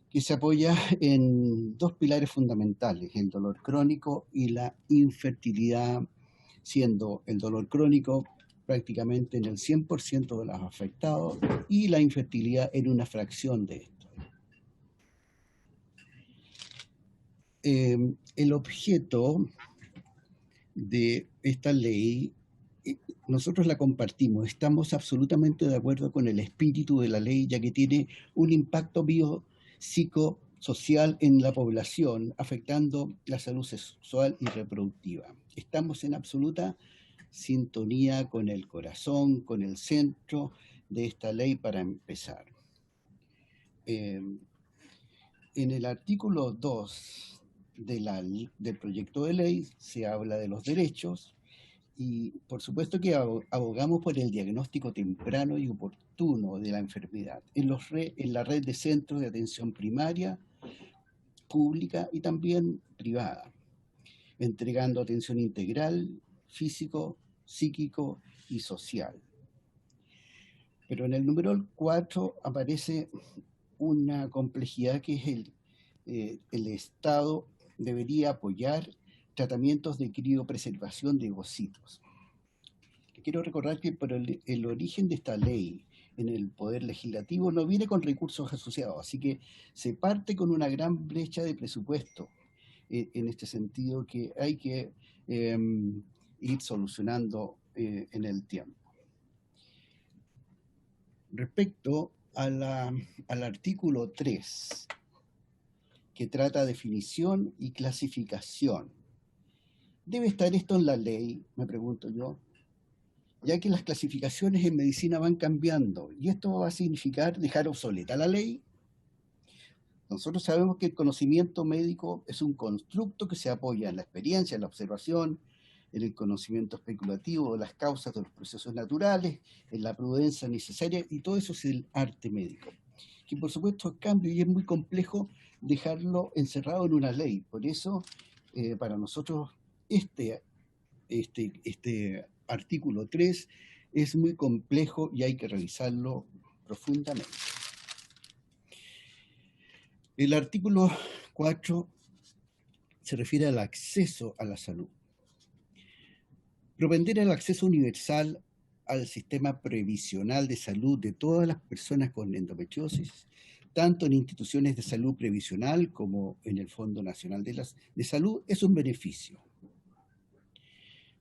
que se apoya en dos pilares fundamentales, el dolor crónico y la infertilidad, siendo el dolor crónico prácticamente en el 100% de los afectados y la infertilidad en una fracción de esto. El objeto de esta ley, nosotros la compartimos, estamos absolutamente de acuerdo con el espíritu de la ley, ya que tiene un impacto biopsicosocial en la población, afectando la salud sexual y reproductiva. Estamos en absoluta sintonía con el corazón, con el centro de esta ley para empezar. En el artículo 2 del proyecto de ley se habla de los derechos y por supuesto que abogamos por el diagnóstico temprano y oportuno de la enfermedad en la red de centros de atención primaria, pública y también privada, entregando atención integral, físico, psíquico y social. Pero en el numeral 4 aparece una complejidad que es el Estado debería apoyar tratamientos de criopreservación de ovocitos. Quiero recordar que por el origen de esta ley en el Poder Legislativo no viene con recursos asociados, así que se parte con una gran brecha de presupuesto en este sentido que hay que ir solucionando en el tiempo. Respecto al artículo 3, que trata definición y clasificación. ¿Debe estar esto en la ley? Me pregunto yo, ya que las clasificaciones en medicina van cambiando y esto va a significar dejar obsoleta la ley. Nosotros sabemos que el conocimiento médico es un constructo que se apoya en la experiencia, en la observación, en el conocimiento especulativo de las causas de los procesos naturales, en la prudencia necesaria, y todo eso es el arte médico, que por supuesto es cambio y es muy complejo dejarlo encerrado en una ley. Por eso, para nosotros, este artículo 3 es muy complejo y hay que revisarlo profundamente. El artículo 4 se refiere al acceso a la salud. Propender el acceso universal al sistema previsional de salud de todas las personas con endometriosis, tanto en instituciones de salud previsional como en el Fondo Nacional de Salud, es un beneficio.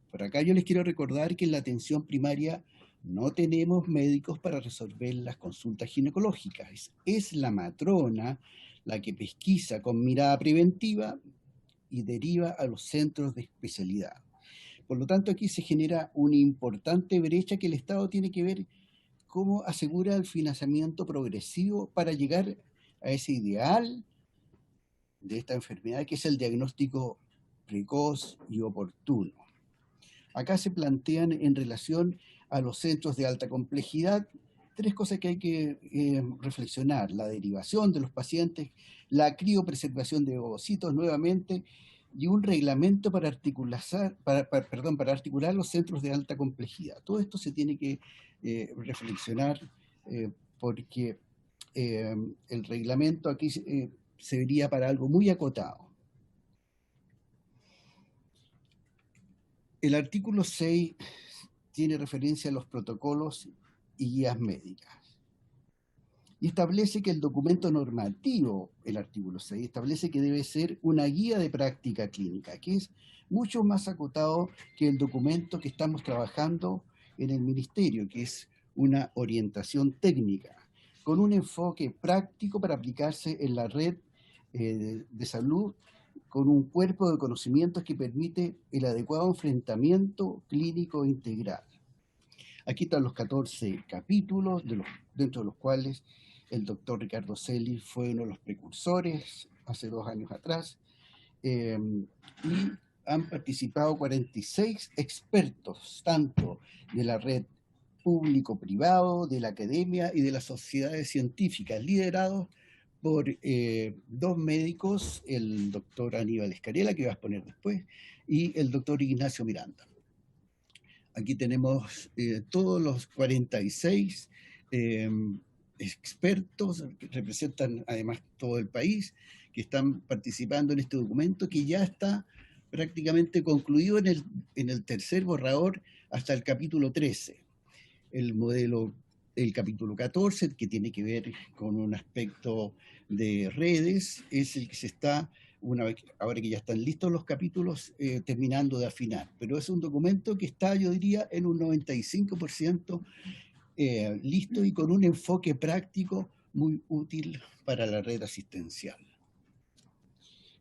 Por acá yo les quiero recordar que en la atención primaria no tenemos médicos para resolver las consultas ginecológicas. Es la matrona la que pesquisa con mirada preventiva y deriva a los centros de especialidad. Por lo tanto, aquí se genera una importante brecha que el Estado tiene que ver cómo asegura el financiamiento progresivo para llegar a ese ideal de esta enfermedad, que es el diagnóstico precoz y oportuno. Acá se plantean en relación a los centros de alta complejidad tres cosas que hay que reflexionar: la derivación de los pacientes, la criopreservación de ovocitos nuevamente, y un reglamento para articular los centros de alta complejidad. Todo esto se tiene que reflexionar porque el reglamento aquí serviría para algo muy acotado. El artículo 6 tiene referencia a los protocolos y guías médicas. Y establece que el documento normativo, el artículo 6, establece que debe ser una guía de práctica clínica, que es mucho más acotado que el documento que estamos trabajando en el Ministerio, que es una orientación técnica, con un enfoque práctico para aplicarse en la red de salud, con un cuerpo de conocimientos que permite el adecuado enfrentamiento clínico integral. Aquí están los 14 capítulos, dentro de los cuales el doctor Ricardo Celi fue uno de los precursores hace 2 años atrás, y han participado 46 expertos, tanto de la red público-privado, de la academia y de las sociedades científicas, liderados por 2 médicos, el doctor Aníbal Escarela, que va a exponer después, y el doctor Ignacio Miranda. Aquí tenemos todos los 46 expertos, que representan además todo el país, que están participando en este documento, que ya está prácticamente concluido en el tercer borrador hasta el capítulo 13. El capítulo 14, que tiene que ver con un aspecto de redes, es el que se está, ahora que ya están listos los capítulos, terminando de afinar. Pero es un documento que está, yo diría, en un 95% listo y con un enfoque práctico muy útil para la red asistencial.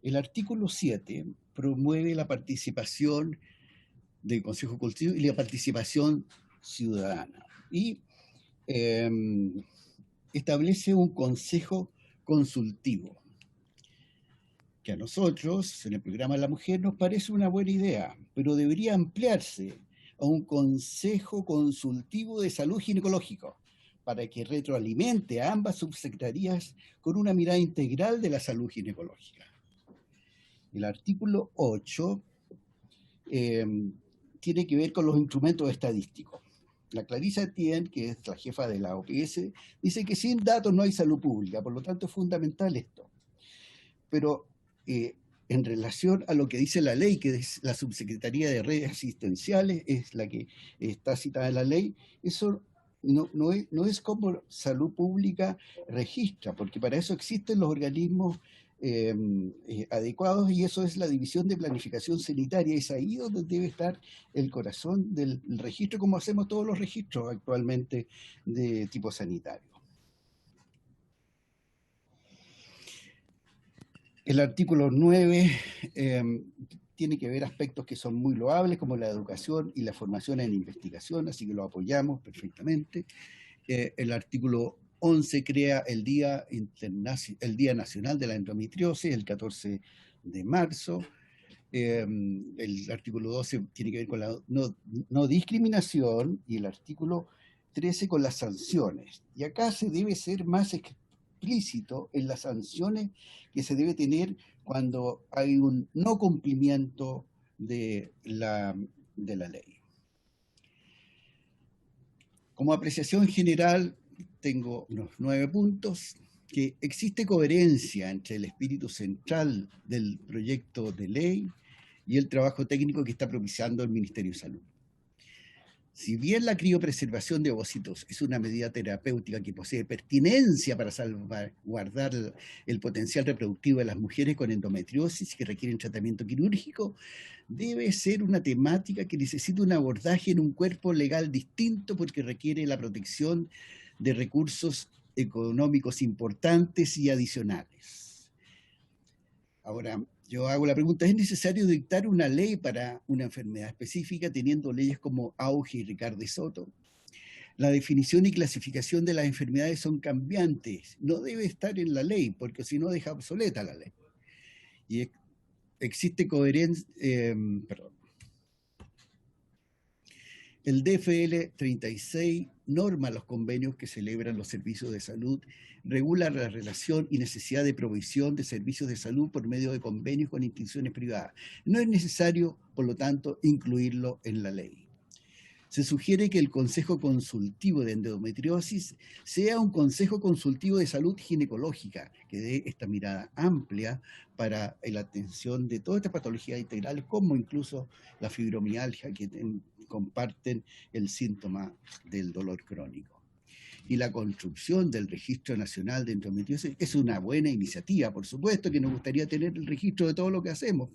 El artículo 7 promueve la participación del Consejo Consultivo y la participación ciudadana. Y establece un consejo consultivo, que a nosotros, en el programa de la mujer, nos parece una buena idea, pero debería ampliarse a un consejo consultivo de salud ginecológico, para que retroalimente a ambas subsecretarías con una mirada integral de la salud ginecológica. El artículo 8 tiene que ver con los instrumentos estadísticos. La Clarisa Tien, que es la jefa de la OPS, dice que sin datos no hay salud pública, por lo tanto es fundamental esto. Pero en relación a lo que dice la ley, que es la Subsecretaría de Redes Asistenciales, es la que está citada en la ley, eso no es como salud pública registra, porque para eso existen los organismos adecuados, y eso es la División de Planificación Sanitaria. Es ahí donde debe estar el corazón del registro, como hacemos todos los registros actualmente de tipo sanitario. El artículo 9 tiene que ver aspectos que son muy loables, como la educación y la formación en investigación, así que lo apoyamos perfectamente. El artículo 11 crea el Día Nacional de la Endometriosis, el 14 de marzo. El artículo 12 tiene que ver con la no discriminación, y el artículo 13 con las sanciones. Y acá se debe ser más explícito en las sanciones que se debe tener cuando hay un no cumplimiento de la ley. Como apreciación general, tengo unos 9 puntos: que existe coherencia entre el espíritu central del proyecto de ley y el trabajo técnico que está propiciando el Ministerio de Salud. Si bien la criopreservación de ovocitos es una medida terapéutica que posee pertinencia para salvaguardar el potencial reproductivo de las mujeres con endometriosis que requieren tratamiento quirúrgico, debe ser una temática que necesita un abordaje en un cuerpo legal distinto, porque requiere la protección de recursos económicos importantes y adicionales. Ahora, yo hago la pregunta: ¿es necesario dictar una ley para una enfermedad específica, teniendo leyes como Auge y Ricardo Soto? La definición y clasificación de las enfermedades son cambiantes. No debe estar en la ley, porque si no deja obsoleta la ley. Y existe coherencia... El DFL 36 norma los convenios que celebran los servicios de salud, regula la relación y necesidad de provisión de servicios de salud por medio de convenios con instituciones privadas. No es necesario, por lo tanto, incluirlo en la ley. Se sugiere que el Consejo Consultivo de Endometriosis sea un Consejo Consultivo de Salud Ginecológica, que dé esta mirada amplia para la atención de todas estas patologías integrales, como incluso la fibromialgia, que comparten el síntoma del dolor crónico. Y la construcción del Registro Nacional de Endometriosis es una buena iniciativa. Por supuesto que nos gustaría tener el registro de todo lo que hacemos,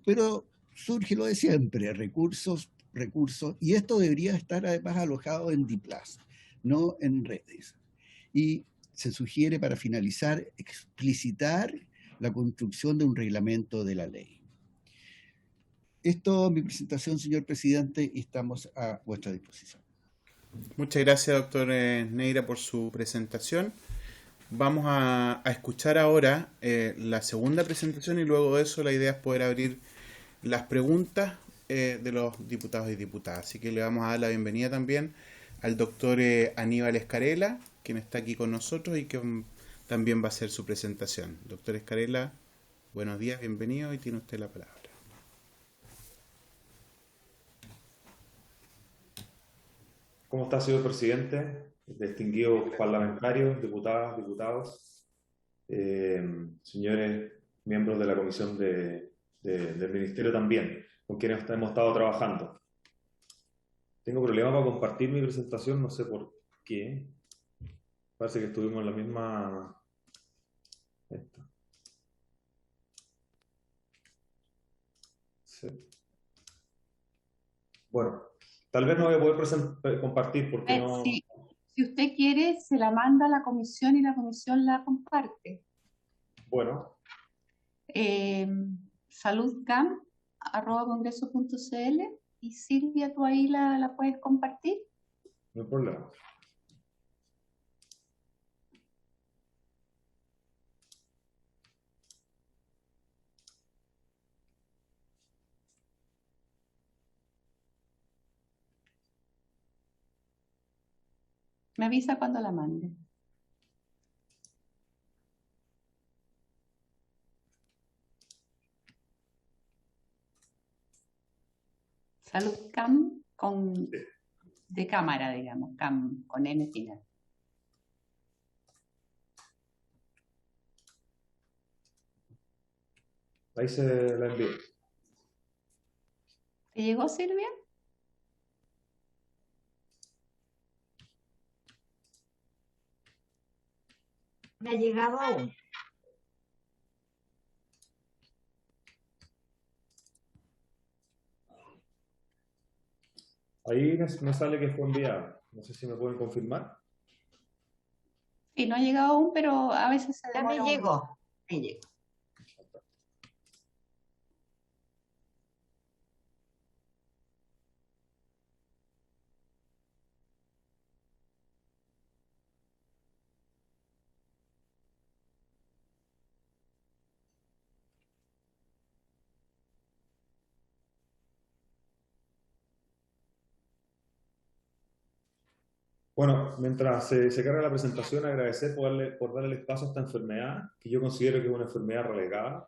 pero surge lo de siempre: recursos, y esto debería estar además alojado en DIPLAS, no en redes. Y se sugiere, para finalizar, explicitar la construcción de un reglamento de la ley. Esto es mi presentación, señor presidente, y estamos a vuestra disposición. Muchas gracias, doctor Neira, por su presentación. Vamos a escuchar ahora la segunda presentación, y luego de eso la idea es poder abrir las preguntas de los diputados y diputadas. Así que le vamos a dar la bienvenida también al doctor Aníbal Escarela, quien está aquí con nosotros y que también va a hacer su presentación. Doctor Escarela, buenos días, bienvenido, y tiene usted la palabra. ¿Cómo está, señor presidente? Distinguidos parlamentarios, diputadas, diputados, señores miembros de la comisión del Ministerio también, con quienes hemos estado trabajando. Tengo problemas para compartir mi presentación, no sé por qué. Parece que estuvimos en la misma... Esta. Sí. Bueno, tal vez no voy a poder compartir porque no... Sí. Si usted quiere, se la manda a la comisión y la comisión la comparte. Bueno. Saludcam@congreso.cl. Y Silvia, ¿tú ahí la puedes compartir? No hay problema. Me avisa cuando la mande. Salud Cam de cámara, digamos, Cam con N final. Ahí se la envié. ¿Te llegó, Silvia? Me ha llegado aún. Ahí me sale que fue enviada. No sé si me pueden confirmar. Sí, no ha llegado aún, pero a veces se Ya demora. me llegó. Me llegó. Bueno, mientras se carga la presentación, agradecer por darle el espacio a esta enfermedad, que yo considero que es una enfermedad relegada.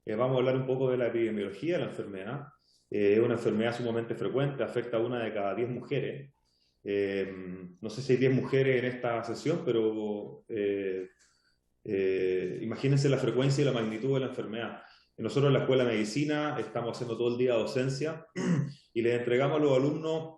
Vamos a hablar un poco de la epidemiología de la enfermedad. Es una enfermedad sumamente frecuente, afecta a 1 de cada 10 mujeres. No sé si hay 10 mujeres en esta sesión, pero imagínense la frecuencia y la magnitud de la enfermedad. Nosotros en la Escuela de Medicina estamos haciendo todo el día docencia y les entregamos a los alumnos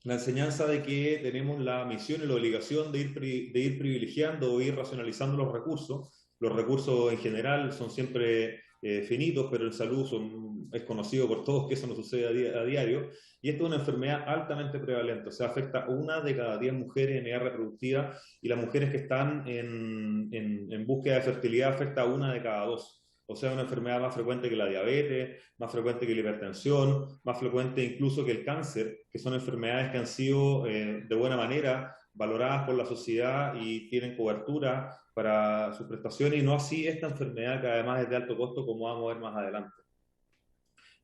la enseñanza de que tenemos la misión y la obligación de ir privilegiando o ir racionalizando los recursos. Los recursos en general son siempre finitos, pero en salud es conocido por todos que eso no sucede a diario. Y esta es una enfermedad altamente prevalente, o sea, afecta a 1 de cada 10 mujeres en edad reproductiva y las mujeres que están en búsqueda de fertilidad afecta a 1 de cada 2. O sea, una enfermedad más frecuente que la diabetes, más frecuente que la hipertensión, más frecuente incluso que el cáncer, que son enfermedades que han sido de buena manera valoradas por la sociedad y tienen cobertura para sus prestaciones, y no así esta enfermedad que además es de alto costo, como vamos a ver más adelante.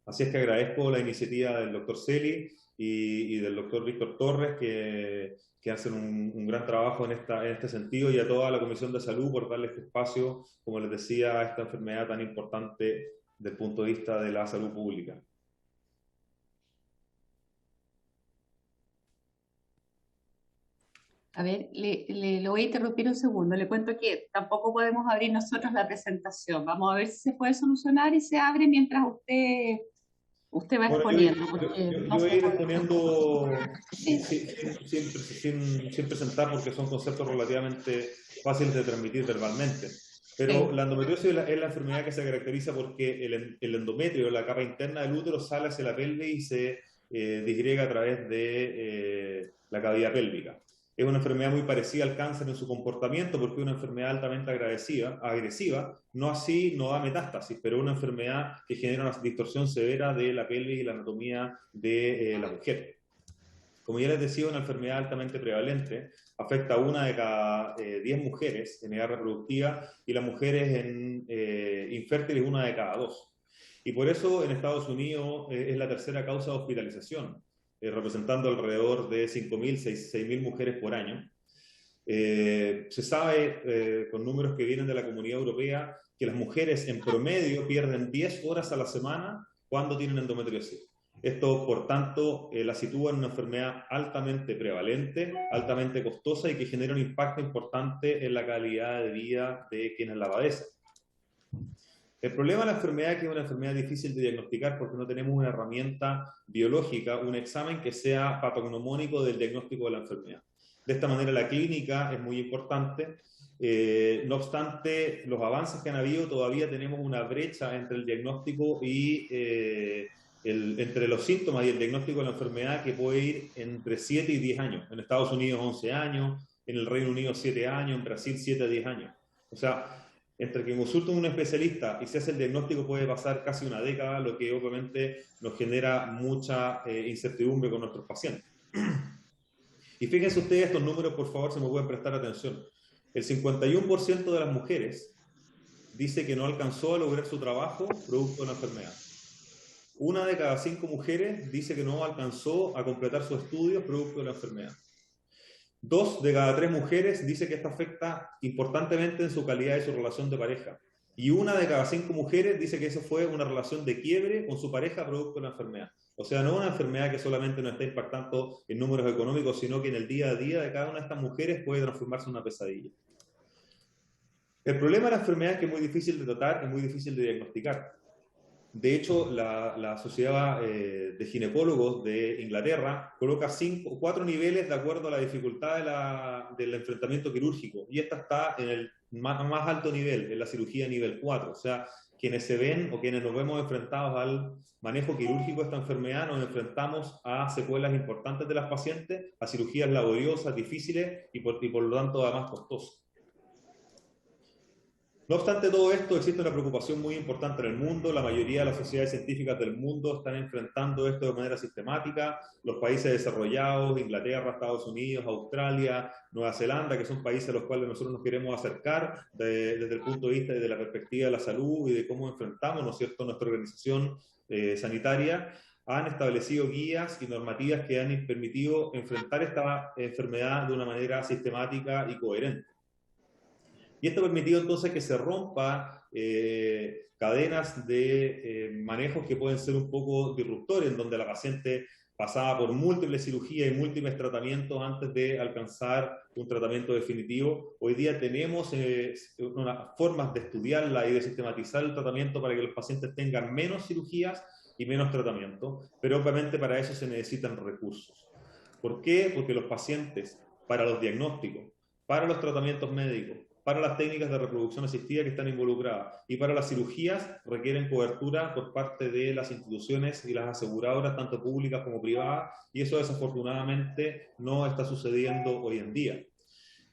Así es que agradezco la iniciativa del doctor Celi y del doctor Víctor Torres, que hacen un gran trabajo en este sentido, y a toda la Comisión de Salud por darle este espacio, como les decía, a esta enfermedad tan importante desde el punto de vista de la salud pública. A ver, lo voy a interrumpir un segundo. Le cuento que tampoco podemos abrir nosotros la presentación. Vamos a ver si se puede solucionar y se abre mientras usted va exponiendo. Yo voy a ir exponiendo sin presentar, porque son conceptos relativamente fáciles de transmitir verbalmente. Pero la endometriosis es la enfermedad que se caracteriza porque el endometrio, la capa interna del útero, sale hacia la pelvis y se disgrega a través de la cavidad pélvica. Es una enfermedad muy parecida al cáncer en su comportamiento, porque es una enfermedad altamente agresiva, no así no da metástasis, pero es una enfermedad que genera una distorsión severa de la pelvis y la anatomía de la mujer. Como ya les decía, es una enfermedad altamente prevalente, afecta a 1 de cada 10 mujeres en edad reproductiva y las mujeres infértiles 1 de cada 2. Y por eso en Estados Unidos es la tercera causa de hospitalización, representando alrededor de 5.000, 6.000 mujeres por año. Se sabe, con números que vienen de la Comunidad Europea, que las mujeres en promedio pierden 10 horas a la semana cuando tienen endometriosis. Esto, por tanto, la sitúa en una enfermedad altamente prevalente, altamente costosa y que genera un impacto importante en la calidad de vida de quienes la padecen. El problema de la enfermedad es que es una enfermedad difícil de diagnosticar porque no tenemos una herramienta biológica, un examen que sea patognomónico del diagnóstico de la enfermedad. De esta manera la clínica es muy importante. No obstante, los avances que han habido, todavía tenemos una brecha entre el diagnóstico y entre los síntomas y el diagnóstico de la enfermedad, que puede ir entre 7 y 10 años. En Estados Unidos 11 años, en el Reino Unido 7 años, en Brasil 7 a 10 años. O sea, entre que consulta un especialista y se hace el diagnóstico puede pasar casi una década, lo que obviamente nos genera mucha incertidumbre con nuestros pacientes. Y fíjense ustedes estos números, por favor, si me pueden prestar atención. El 51% de las mujeres dice que no alcanzó a lograr su trabajo producto de una enfermedad. 1 de cada 5 mujeres dice que no alcanzó a completar sus estudios producto de la enfermedad. 2 de cada 3 mujeres dice que esto afecta importantemente en su calidad de su relación de pareja. Y 1 de cada 5 mujeres dice que eso fue una relación de quiebre con su pareja producto de la enfermedad. O sea, no una enfermedad que solamente nos está impactando en números económicos, sino que en el día a día de cada una de estas mujeres puede transformarse en una pesadilla. El problema de la enfermedad es que es muy difícil de tratar, es muy difícil de diagnosticar. De hecho, la Sociedad de Ginecólogos de Inglaterra coloca 4 niveles de acuerdo a la dificultad del enfrentamiento quirúrgico. Y esta está en el más alto nivel, en la cirugía nivel 4. O sea, quienes se ven o quienes nos vemos enfrentados al manejo quirúrgico de esta enfermedad, nos enfrentamos a secuelas importantes de las pacientes, a cirugías laboriosas, difíciles y por lo tanto además costosas. No obstante todo esto, existe una preocupación muy importante en el mundo. La mayoría de las sociedades científicas del mundo están enfrentando esto de manera sistemática. Los países desarrollados, Inglaterra, Estados Unidos, Australia, Nueva Zelanda, que son países a los cuales nosotros nos queremos acercar desde el punto de vista y de la perspectiva de la salud y de cómo enfrentamos, ¿no es cierto?, nuestra organización sanitaria, han establecido guías y normativas que han permitido enfrentar esta enfermedad de una manera sistemática y coherente. Y esto ha permitido entonces que se rompa cadenas de manejos que pueden ser un poco disruptores, en donde la paciente pasaba por múltiples cirugías y múltiples tratamientos antes de alcanzar un tratamiento definitivo. Hoy día tenemos unas formas de estudiarla y de sistematizar el tratamiento para que los pacientes tengan menos cirugías y menos tratamiento, pero obviamente para eso se necesitan recursos. ¿Por qué? Porque los pacientes, para los diagnósticos, para los tratamientos médicos, para las técnicas de reproducción asistida que están involucradas y para las cirugías requieren cobertura por parte de las instituciones y las aseguradoras, tanto públicas como privadas, y eso desafortunadamente no está sucediendo hoy en día.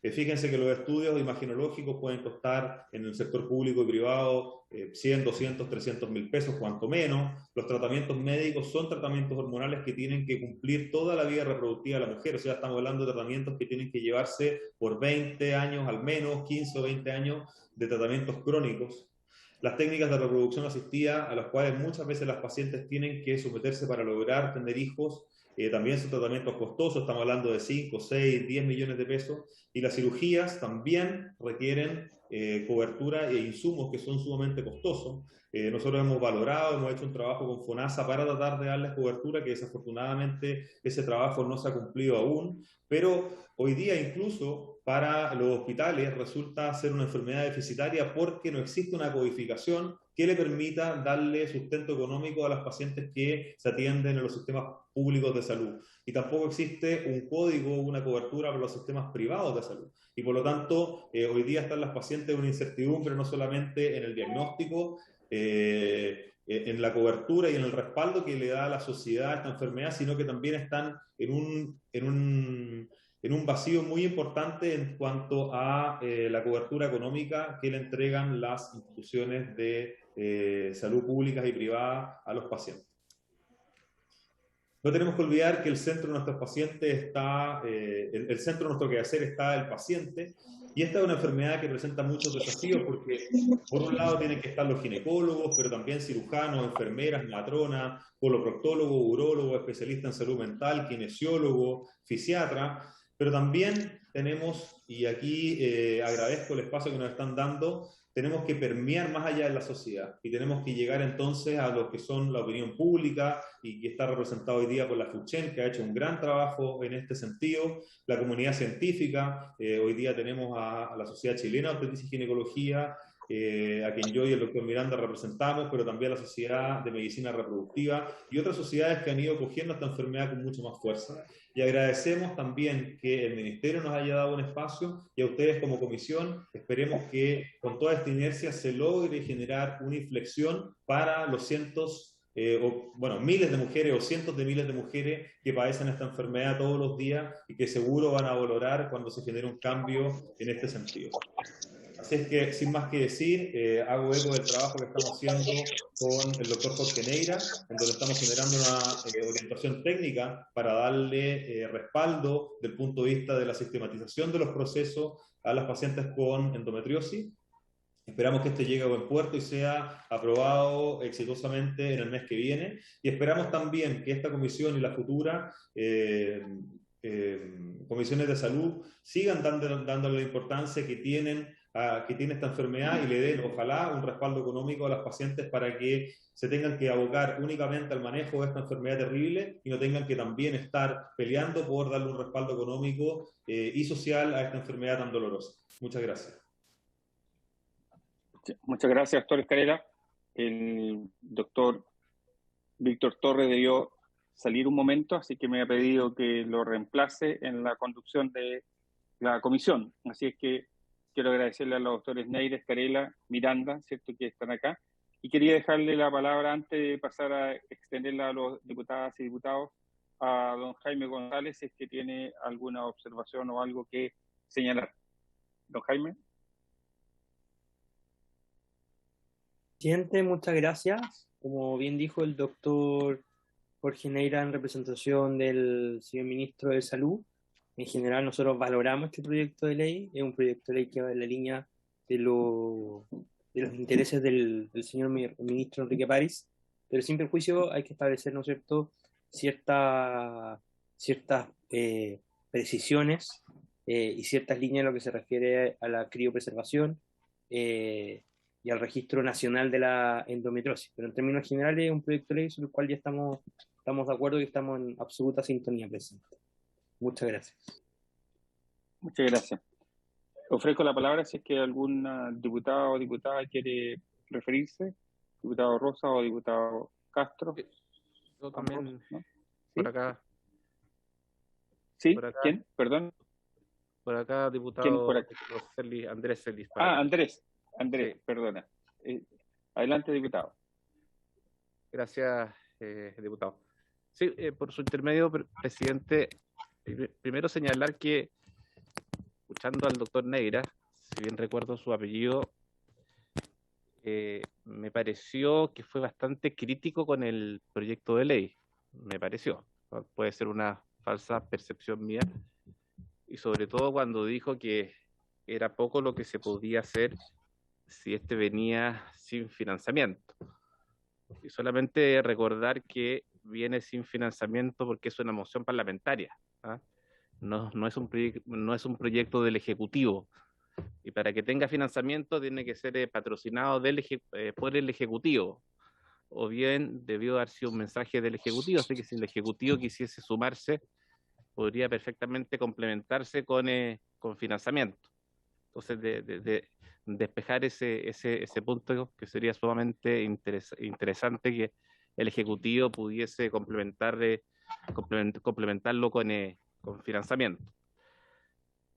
Fíjense que los estudios imaginológicos pueden costar en el sector público y privado 100, 200, 300 mil pesos, cuanto menos. Los tratamientos médicos son tratamientos hormonales que tienen que cumplir toda la vida reproductiva de la mujer. O sea, estamos hablando de tratamientos que tienen que llevarse por 20 años al menos, 15 o 20 años de tratamientos crónicos. Las técnicas de reproducción asistida, a las cuales muchas veces las pacientes tienen que someterse para lograr tener hijos, también son tratamientos costosos, estamos hablando de 5, 6, 10 millones de pesos, y las cirugías también requieren cobertura e insumos que son sumamente costosos. Nosotros hemos valorado, hemos hecho un trabajo con FONASA para tratar de darles cobertura, que desafortunadamente ese trabajo no se ha cumplido aún, pero hoy día incluso para los hospitales resulta ser una enfermedad deficitaria porque no existe una codificación que le permita darle sustento económico a las pacientes que se atienden en los sistemas públicos de salud. Y tampoco existe un código, una cobertura para los sistemas privados de salud. Y por lo tanto, hoy día están las pacientes en una incertidumbre no solamente en el diagnóstico, en la cobertura y en el respaldo que le da a la sociedad a esta enfermedad, sino que también están en un vacío muy importante en cuanto a la cobertura económica que le entregan las instituciones de salud públicas y privadas a los pacientes. No tenemos que olvidar que el centro de nuestros pacientes está, el centro de nuestro quehacer está el paciente, y esta es una enfermedad que presenta muchos desafíos porque por un lado tienen que estar los ginecólogos, pero también cirujanos, enfermeras, matronas, coloproctólogo, urólogo, especialista en salud mental, kinesiólogo, fisiatra, pero también tenemos, y aquí agradezco el espacio que nos están dando, tenemos que permear más allá de la sociedad y tenemos que llegar entonces a lo que son la opinión pública y que está representado hoy día por la FUCHEN, que ha hecho un gran trabajo en este sentido, la comunidad científica, hoy día tenemos a la Sociedad Chilena de Obstetricia y Ginecología, a quien yo y el doctor Miranda representamos, pero también a la Sociedad de Medicina Reproductiva y otras sociedades que han ido cogiendo esta enfermedad con mucho más fuerza. Y agradecemos también que el Ministerio nos haya dado un espacio y a ustedes como comisión esperemos que con toda esta inercia se logre generar una inflexión para los miles de mujeres o cientos de miles de mujeres que padecen esta enfermedad todos los días y que seguro van a valorar cuando se genere un cambio en este sentido. Así es que, sin más que decir, hago eco del trabajo que estamos haciendo con el doctor Jorge Neira, en donde estamos generando una orientación técnica para darle respaldo del punto de vista de la sistematización de los procesos a las pacientes con endometriosis. Esperamos que este llegue a buen puerto y sea aprobado exitosamente en el mes que viene. Y esperamos también que esta comisión y la futura comisiones de salud sigan dándole la importancia que tiene esta enfermedad y le den, ojalá, un respaldo económico a las pacientes para que se tengan que abocar únicamente al manejo de esta enfermedad terrible y no tengan que también estar peleando por darle un respaldo económico y social a esta enfermedad tan dolorosa. Muchas gracias. Muchas gracias, doctor Escarela. El doctor Víctor Torres debió salir un momento, así que me ha pedido que lo reemplace en la conducción de la comisión. Así es que quiero agradecerle a los doctores Neira, Escarela, Miranda, ¿cierto?, que están acá. Y quería dejarle la palabra, antes de pasar a extenderla a los diputadas y diputados, a don Jaime González, si es que tiene alguna observación o algo que señalar. Don Jaime. Presidente, muchas gracias. Como bien dijo el doctor Jorge Neira en representación del señor ministro de Salud, en general nosotros valoramos este proyecto de ley. Es un proyecto de ley que va en la línea de los intereses del señor ministro Enrique París, pero sin perjuicio hay que establecer, ¿no es cierto?, ciertas precisiones y ciertas líneas en lo que se refiere a la criopreservación y al registro nacional de la endometriosis. Pero en términos generales es un proyecto de ley sobre el cual ya estamos de acuerdo y estamos en absoluta sintonía, presidente. Muchas gracias. Muchas gracias. Ofrezco la palabra si es que algún diputado o diputada quiere referirse. Diputado Rosa o diputado Castro. Yo también, ¿no? por acá. ¿Sí? Por acá, ¿Quién? Perdón. por acá, ¿Quién diputado por acá? Andrés Celis. Andrés, Sí. perdona. Adelante, diputado. Gracias, diputado. Sí, por su intermedio, presidente, primero señalar que, escuchando al doctor Neira, si bien recuerdo su apellido, me pareció que fue bastante crítico con el proyecto de ley. Me pareció. Puede ser una falsa percepción mía. Y sobre todo cuando dijo que era poco lo que se podía hacer si este venía sin financiamiento. Y solamente recordar que viene sin financiamiento porque es una moción parlamentaria, ¿ah? No es un proyecto del Ejecutivo. Y para que tenga financiamiento tiene que ser patrocinado por el Ejecutivo. O bien debió haber sido un mensaje del Ejecutivo, así que si el Ejecutivo quisiese sumarse, podría perfectamente complementarse con financiamiento. Entonces, de despejar ese punto, que sería sumamente interesante que el Ejecutivo pudiese complementarlo con financiamiento.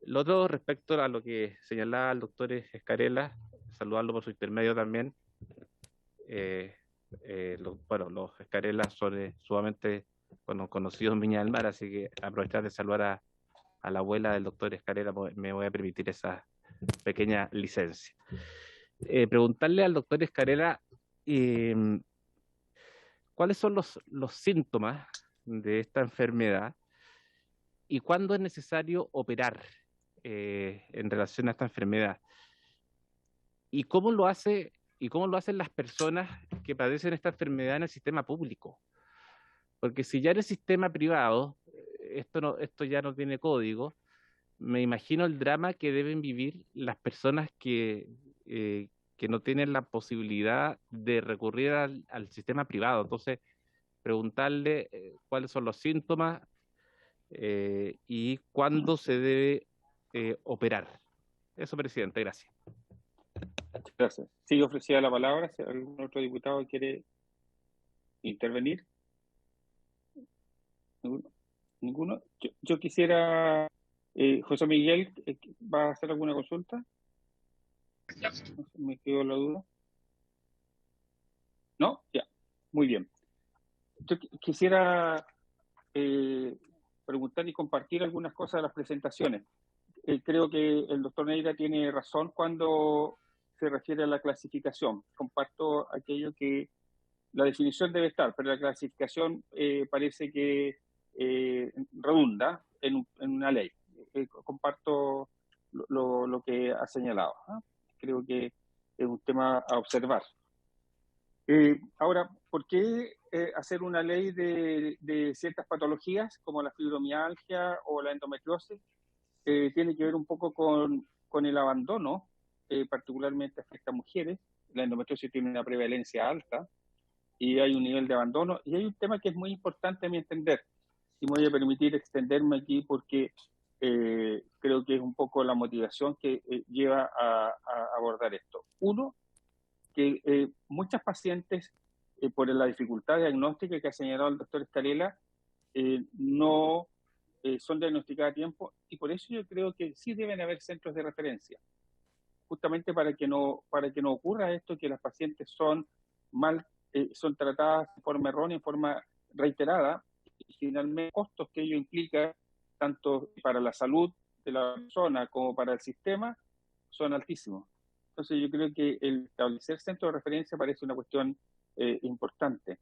Lo otro, respecto a lo que señalaba el doctor Escarela, saludarlo por su intermedio también. Los Escarelas son sumamente conocidos en Viña del Mar, así que aprovechar de saludar a la abuela del doctor Escarela, me voy a permitir esa pequeña licencia. Preguntarle al doctor Escarela cuáles son los síntomas de esta enfermedad y cuándo es necesario operar en relación a esta enfermedad, y cómo lo hacen las personas que padecen esta enfermedad en el sistema público. Porque si ya en el sistema privado esto ya no tiene código, me imagino el drama que deben vivir las personas que no tienen la posibilidad de recurrir al sistema privado. Entonces, preguntarle cuáles son los síntomas y cuándo se debe operar. Eso, presidente, gracias. Gracias. Sí, ofrecía la palabra. Si algún otro diputado quiere intervenir. ¿Ninguno? Yo quisiera... José Miguel, ¿va a hacer alguna consulta? No, me quedó la duda. ¿No? Ya. Muy bien. Yo quisiera preguntar y compartir algunas cosas de las presentaciones. creo que el doctor Neira tiene razón cuando se refiere a la clasificación. Comparto aquello que la definición debe estar, pero la clasificación parece que redunda en una ley. Comparto lo que ha señalado. Creo que es un tema a observar. Ahora, ¿por qué hacer una ley de ciertas patologías como la fibromialgia o la endometriosis? Tiene que ver un poco con el abandono, particularmente afecta a mujeres. La endometriosis tiene una prevalencia alta y hay un nivel de abandono. Y hay un tema que es muy importante a mi entender, y me voy a permitir extenderme aquí porque creo que es un poco la motivación que lleva a abordar esto. Uno, que muchas pacientes, por la dificultad diagnóstica que ha señalado el doctor Escarela, no son diagnosticadas a tiempo, y por eso yo creo que sí deben haber centros de referencia, justamente para que no ocurra esto, que las pacientes son tratadas de forma errónea, en forma reiterada, y finalmente costos que ello implica, tanto para la salud de la persona como para el sistema, son altísimos. Entonces yo creo que el establecer centros de referencia parece una cuestión importante.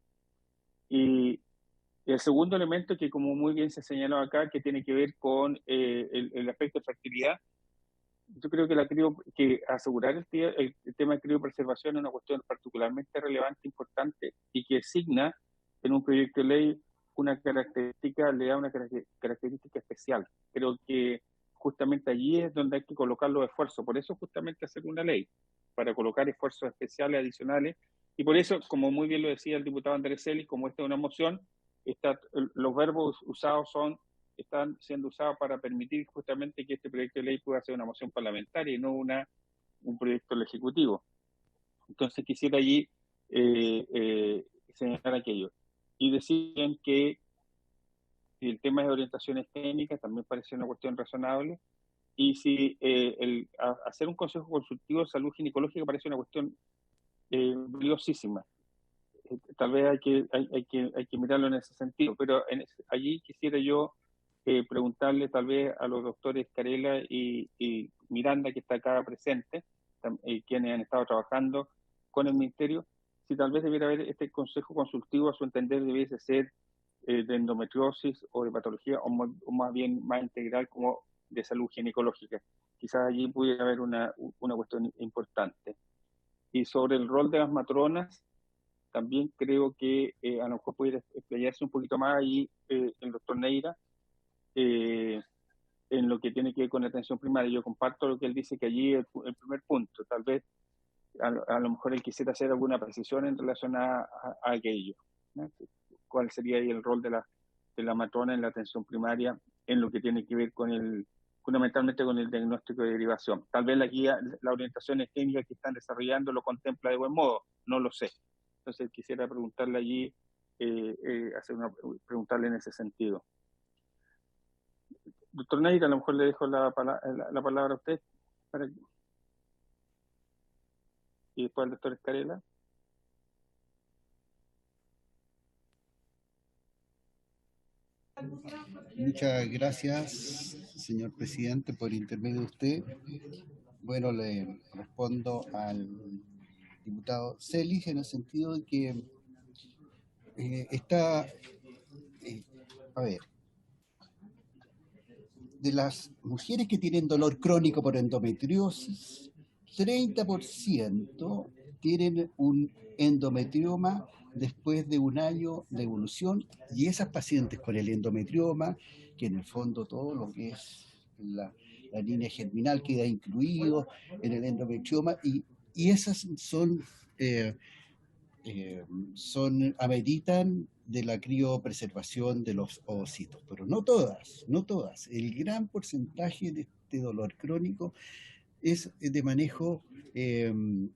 Y el segundo elemento, que como muy bien se ha señalado acá, que tiene que ver con el aspecto de fertilidad, yo creo que asegurar el tema de criopreservación es una cuestión particularmente relevante, importante, y que asigna en un proyecto de ley una característica, le da una característica especial. Creo que justamente allí es donde hay que colocar los esfuerzos. Por eso justamente hacer una ley, para colocar esfuerzos especiales, adicionales, y por eso, como muy bien lo decía el diputado Andrés Celis, como esta es una moción, los verbos usados están siendo usados para permitir justamente que este proyecto de ley pueda ser una moción parlamentaria y no un proyecto ejecutivo. Entonces quisiera allí señalar aquello. Y decían que si el tema de orientaciones técnicas también parece una cuestión razonable, y si hacer un consejo consultivo de salud ginecológica parece una cuestión valiosísima. Tal vez hay que mirarlo en ese sentido, pero allí quisiera yo preguntarle tal vez a los doctores Carela y Miranda, que está acá presente, quienes han estado trabajando con el Ministerio, si tal vez debiera haber este consejo consultivo, a su entender, debiese ser de endometriosis o de patología, o más bien más integral, como de salud ginecológica. Quizás allí pudiera haber una cuestión importante. Y sobre el rol de las matronas, también creo que a lo mejor pudiera explayarse un poquito más ahí el doctor Neira, en lo que tiene que ver con la atención primaria. Yo comparto lo que él dice, que allí el primer punto, tal vez a lo mejor él quisiera hacer alguna precisión en relación a aquello, ¿no? ¿Cuál sería ahí el rol de la matrona en la atención primaria en lo que tiene que ver fundamentalmente con el diagnóstico de derivación? Tal vez la guía, la orientación técnica que están desarrollando lo contempla de buen modo, no lo sé. Entonces quisiera preguntarle allí, preguntarle en ese sentido. Doctor Neira, a lo mejor le dejo la palabra a usted y después al doctor Escarela. Muchas gracias, señor presidente, por intermedio de usted. Bueno, le respondo al diputado Celis en el sentido de que a ver, de las mujeres que tienen dolor crónico por endometriosis, 30% tienen un endometrioma después de un año de evolución, y esas pacientes con el endometrioma, que en el fondo todo lo que es la línea germinal queda incluido en el endometrioma, y esas ameritan de la criopreservación de los ovocitos, pero no todas. El gran porcentaje de este dolor crónico es de manejo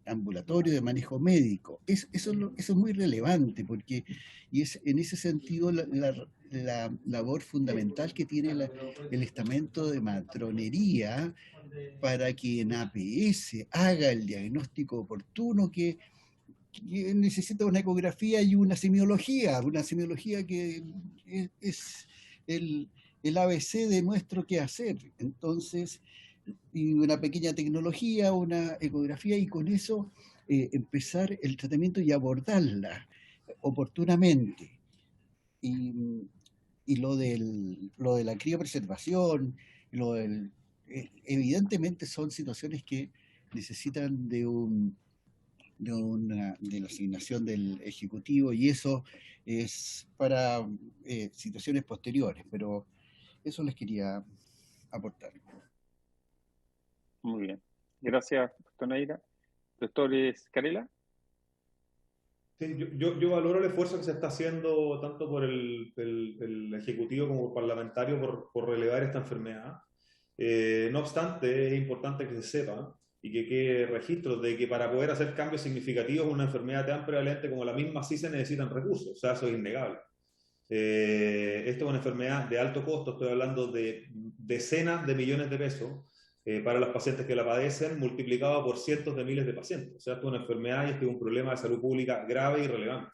ambulatorio, de manejo médico. Eso es muy relevante, porque y es en ese sentido la labor fundamental que tiene el estamento de matronería para que en APS haga el diagnóstico oportuno que necesita una ecografía y una semiología que es el ABC de nuestro quehacer. Entonces, y una pequeña tecnología, una ecografía, y con eso empezar el tratamiento y abordarla oportunamente. Y lo de la criopreservación, evidentemente son situaciones que necesitan de la asignación del Ejecutivo, y eso es para situaciones posteriores, pero eso les quería aportar. Muy bien. Gracias, doctor Neira. Doctor Escarela. Sí, yo valoro el esfuerzo que se está haciendo tanto por el Ejecutivo como por el parlamentario por relevar esta enfermedad. No obstante, es importante que se sepa y que quede registro de que para poder hacer cambios significativos en una enfermedad tan prevalente como la misma sí se necesitan recursos, o sea, eso es innegable. Esto es una enfermedad de alto costo, estoy hablando de decenas de millones de pesos para los pacientes que la padecen, multiplicado por cientos de miles de pacientes. O sea, esto es una enfermedad y esto es un problema de salud pública grave y relevante.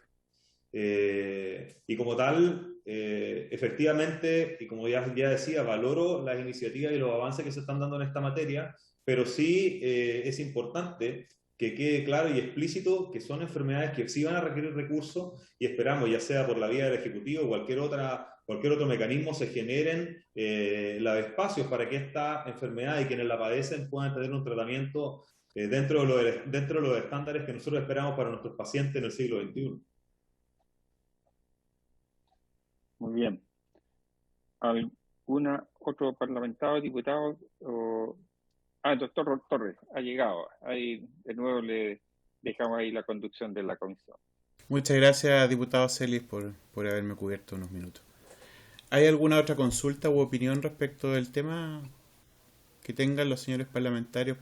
Y como tal, efectivamente, y como ya decía, valoro las iniciativas y los avances que se están dando en esta materia, pero sí es importante que quede claro y explícito que son enfermedades que sí van a requerir recursos y esperamos, ya sea por la vía del Ejecutivo o cualquier otro mecanismo, se generen los espacios para que esta enfermedad y quienes la padecen puedan tener un tratamiento dentro de los estándares que nosotros esperamos para nuestros pacientes en el siglo XXI. Muy bien. ¿Alguna otro parlamentario, diputado? El doctor Torres ha llegado. Ahí de nuevo le dejamos ahí la conducción de la comisión. Muchas gracias, diputado Celis, por haberme cubierto unos minutos. ¿Hay alguna otra consulta u opinión respecto del tema que tengan los señores parlamentarias?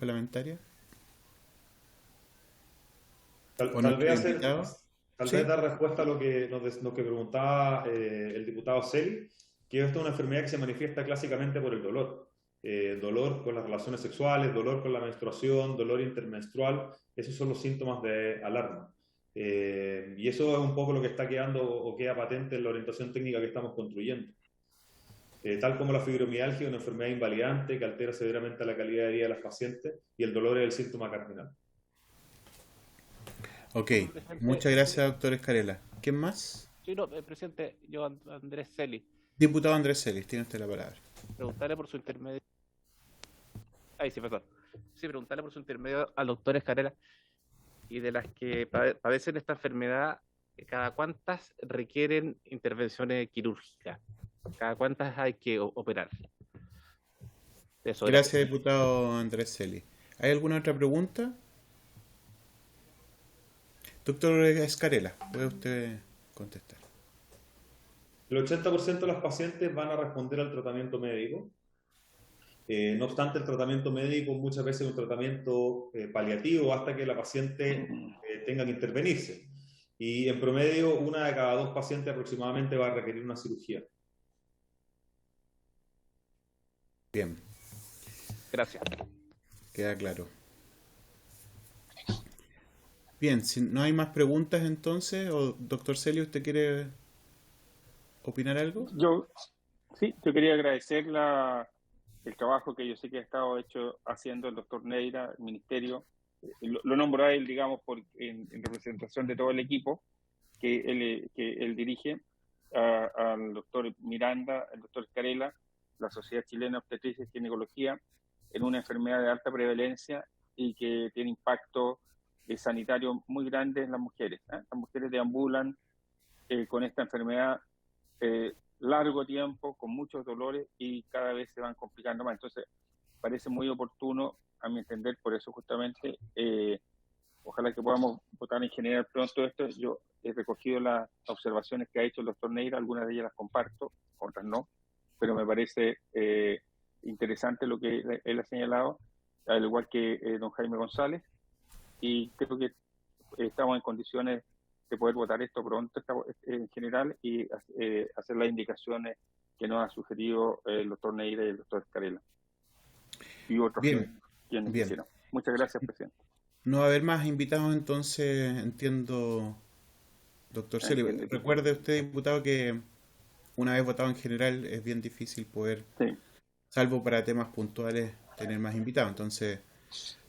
Tal vez dar respuesta a lo que preguntaba el diputado Celi, que esto es una enfermedad que se manifiesta clásicamente por el dolor. Dolor con las relaciones sexuales, dolor con la menstruación, dolor intermenstrual, esos son los síntomas de alarma. Y eso es un poco lo que está quedando o queda patente en la orientación técnica que estamos construyendo. Tal como la fibromialgia, una enfermedad invalidante que altera severamente la calidad de vida de las pacientes, y el dolor es el síntoma cardinal. Ok, muchas gracias, doctor Escarela. ¿Quién más? Sí, no, presidente, yo, Andrés Celis. Diputado Andrés Celis, tiene usted la palabra. Preguntarle por su intermedio. Sí, perdón. Sí, preguntarle por su intermedio al doctor Escarela, y de las que padecen esta enfermedad, ¿cada cuántas requieren intervenciones quirúrgicas? ¿Cada cuántas hay que operar? Eso, gracias, diputado Andrés Celis. ¿Hay alguna otra pregunta? Doctor Escarela, ¿puede usted contestar? El 80% de los pacientes van a responder al tratamiento médico. No obstante, el tratamiento médico muchas veces es un tratamiento paliativo hasta que la paciente tenga que intervenirse. Y en promedio, 1 de cada 2 pacientes aproximadamente va a requerir una cirugía. Bien. Gracias. Queda claro. Bien, si no hay más preguntas entonces, o doctor Celio, ¿usted quiere opinar algo? Yo quería agradecer el trabajo que yo sé que ha estado haciendo el doctor Neira, el ministerio. Lo nombro a él, digamos, en representación de todo el equipo que él dirige, al doctor Miranda, al doctor Escarela, la Sociedad Chilena de Obstetricia y Ginecología, en una enfermedad de alta prevalencia y que tiene impacto sanitario muy grande en las mujeres. Las mujeres deambulan con esta enfermedad largo tiempo, con muchos dolores, y cada vez se van complicando más. Entonces, parece muy oportuno, a mi entender, por eso justamente, ojalá que podamos votar en general pronto esto. Yo he recogido las observaciones que ha hecho el doctor Neira, algunas de ellas las comparto, otras no, pero me parece interesante lo que él ha señalado, al igual que don Jaime González, y creo que estamos en condiciones de poder votar esto pronto en general y hacer las indicaciones que nos ha sugerido el doctor Neira y el doctor Escarela. Y otros quienes quisieran. Muchas gracias, presidente. No va a haber más invitados entonces, entiendo, doctor Celio. Recuerde usted, diputado, que una vez votado en general es bien difícil poder, salvo para temas puntuales, tener más invitados. Entonces,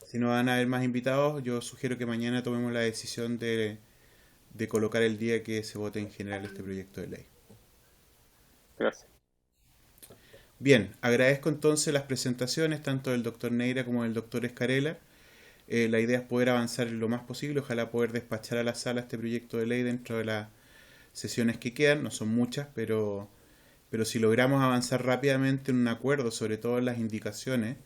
si no van a haber más invitados, yo sugiero que mañana tomemos la decisión de colocar el día que se vote en general este proyecto de ley. Gracias. Bien, agradezco entonces las presentaciones tanto del doctor Neira como del doctor Escarela. La idea es poder avanzar lo más posible, ojalá poder despachar a la sala este proyecto de ley dentro de las sesiones que quedan, no son muchas, pero si logramos avanzar rápidamente en un acuerdo, sobre todo en las indicaciones,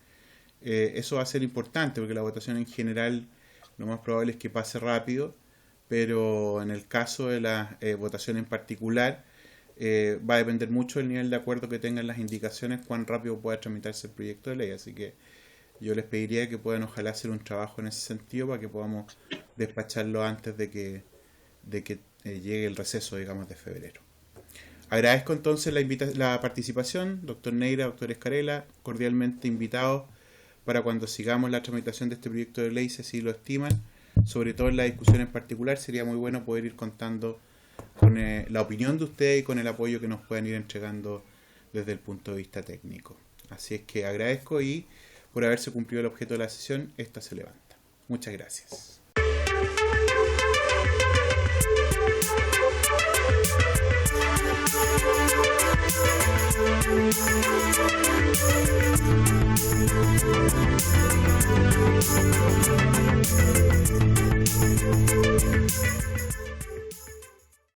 eso va a ser importante, porque la votación en general lo más probable es que pase rápido, pero en el caso de la votación en particular, va a depender mucho del nivel de acuerdo que tengan las indicaciones, cuán rápido pueda tramitarse el proyecto de ley, así que yo les pediría que puedan ojalá hacer un trabajo en ese sentido para que podamos despacharlo antes de que llegue el receso, digamos, de febrero. Agradezco entonces la participación, doctor Neira, doctor Escarela, cordialmente invitados para cuando sigamos la tramitación de este proyecto de ley, si así lo estiman, sobre todo en la discusión en particular, sería muy bueno poder ir contando con la opinión de ustedes y con el apoyo que nos puedan ir entregando desde el punto de vista técnico. Así es que agradezco y por haberse cumplido el objeto de la sesión, esta se levanta. Muchas gracias.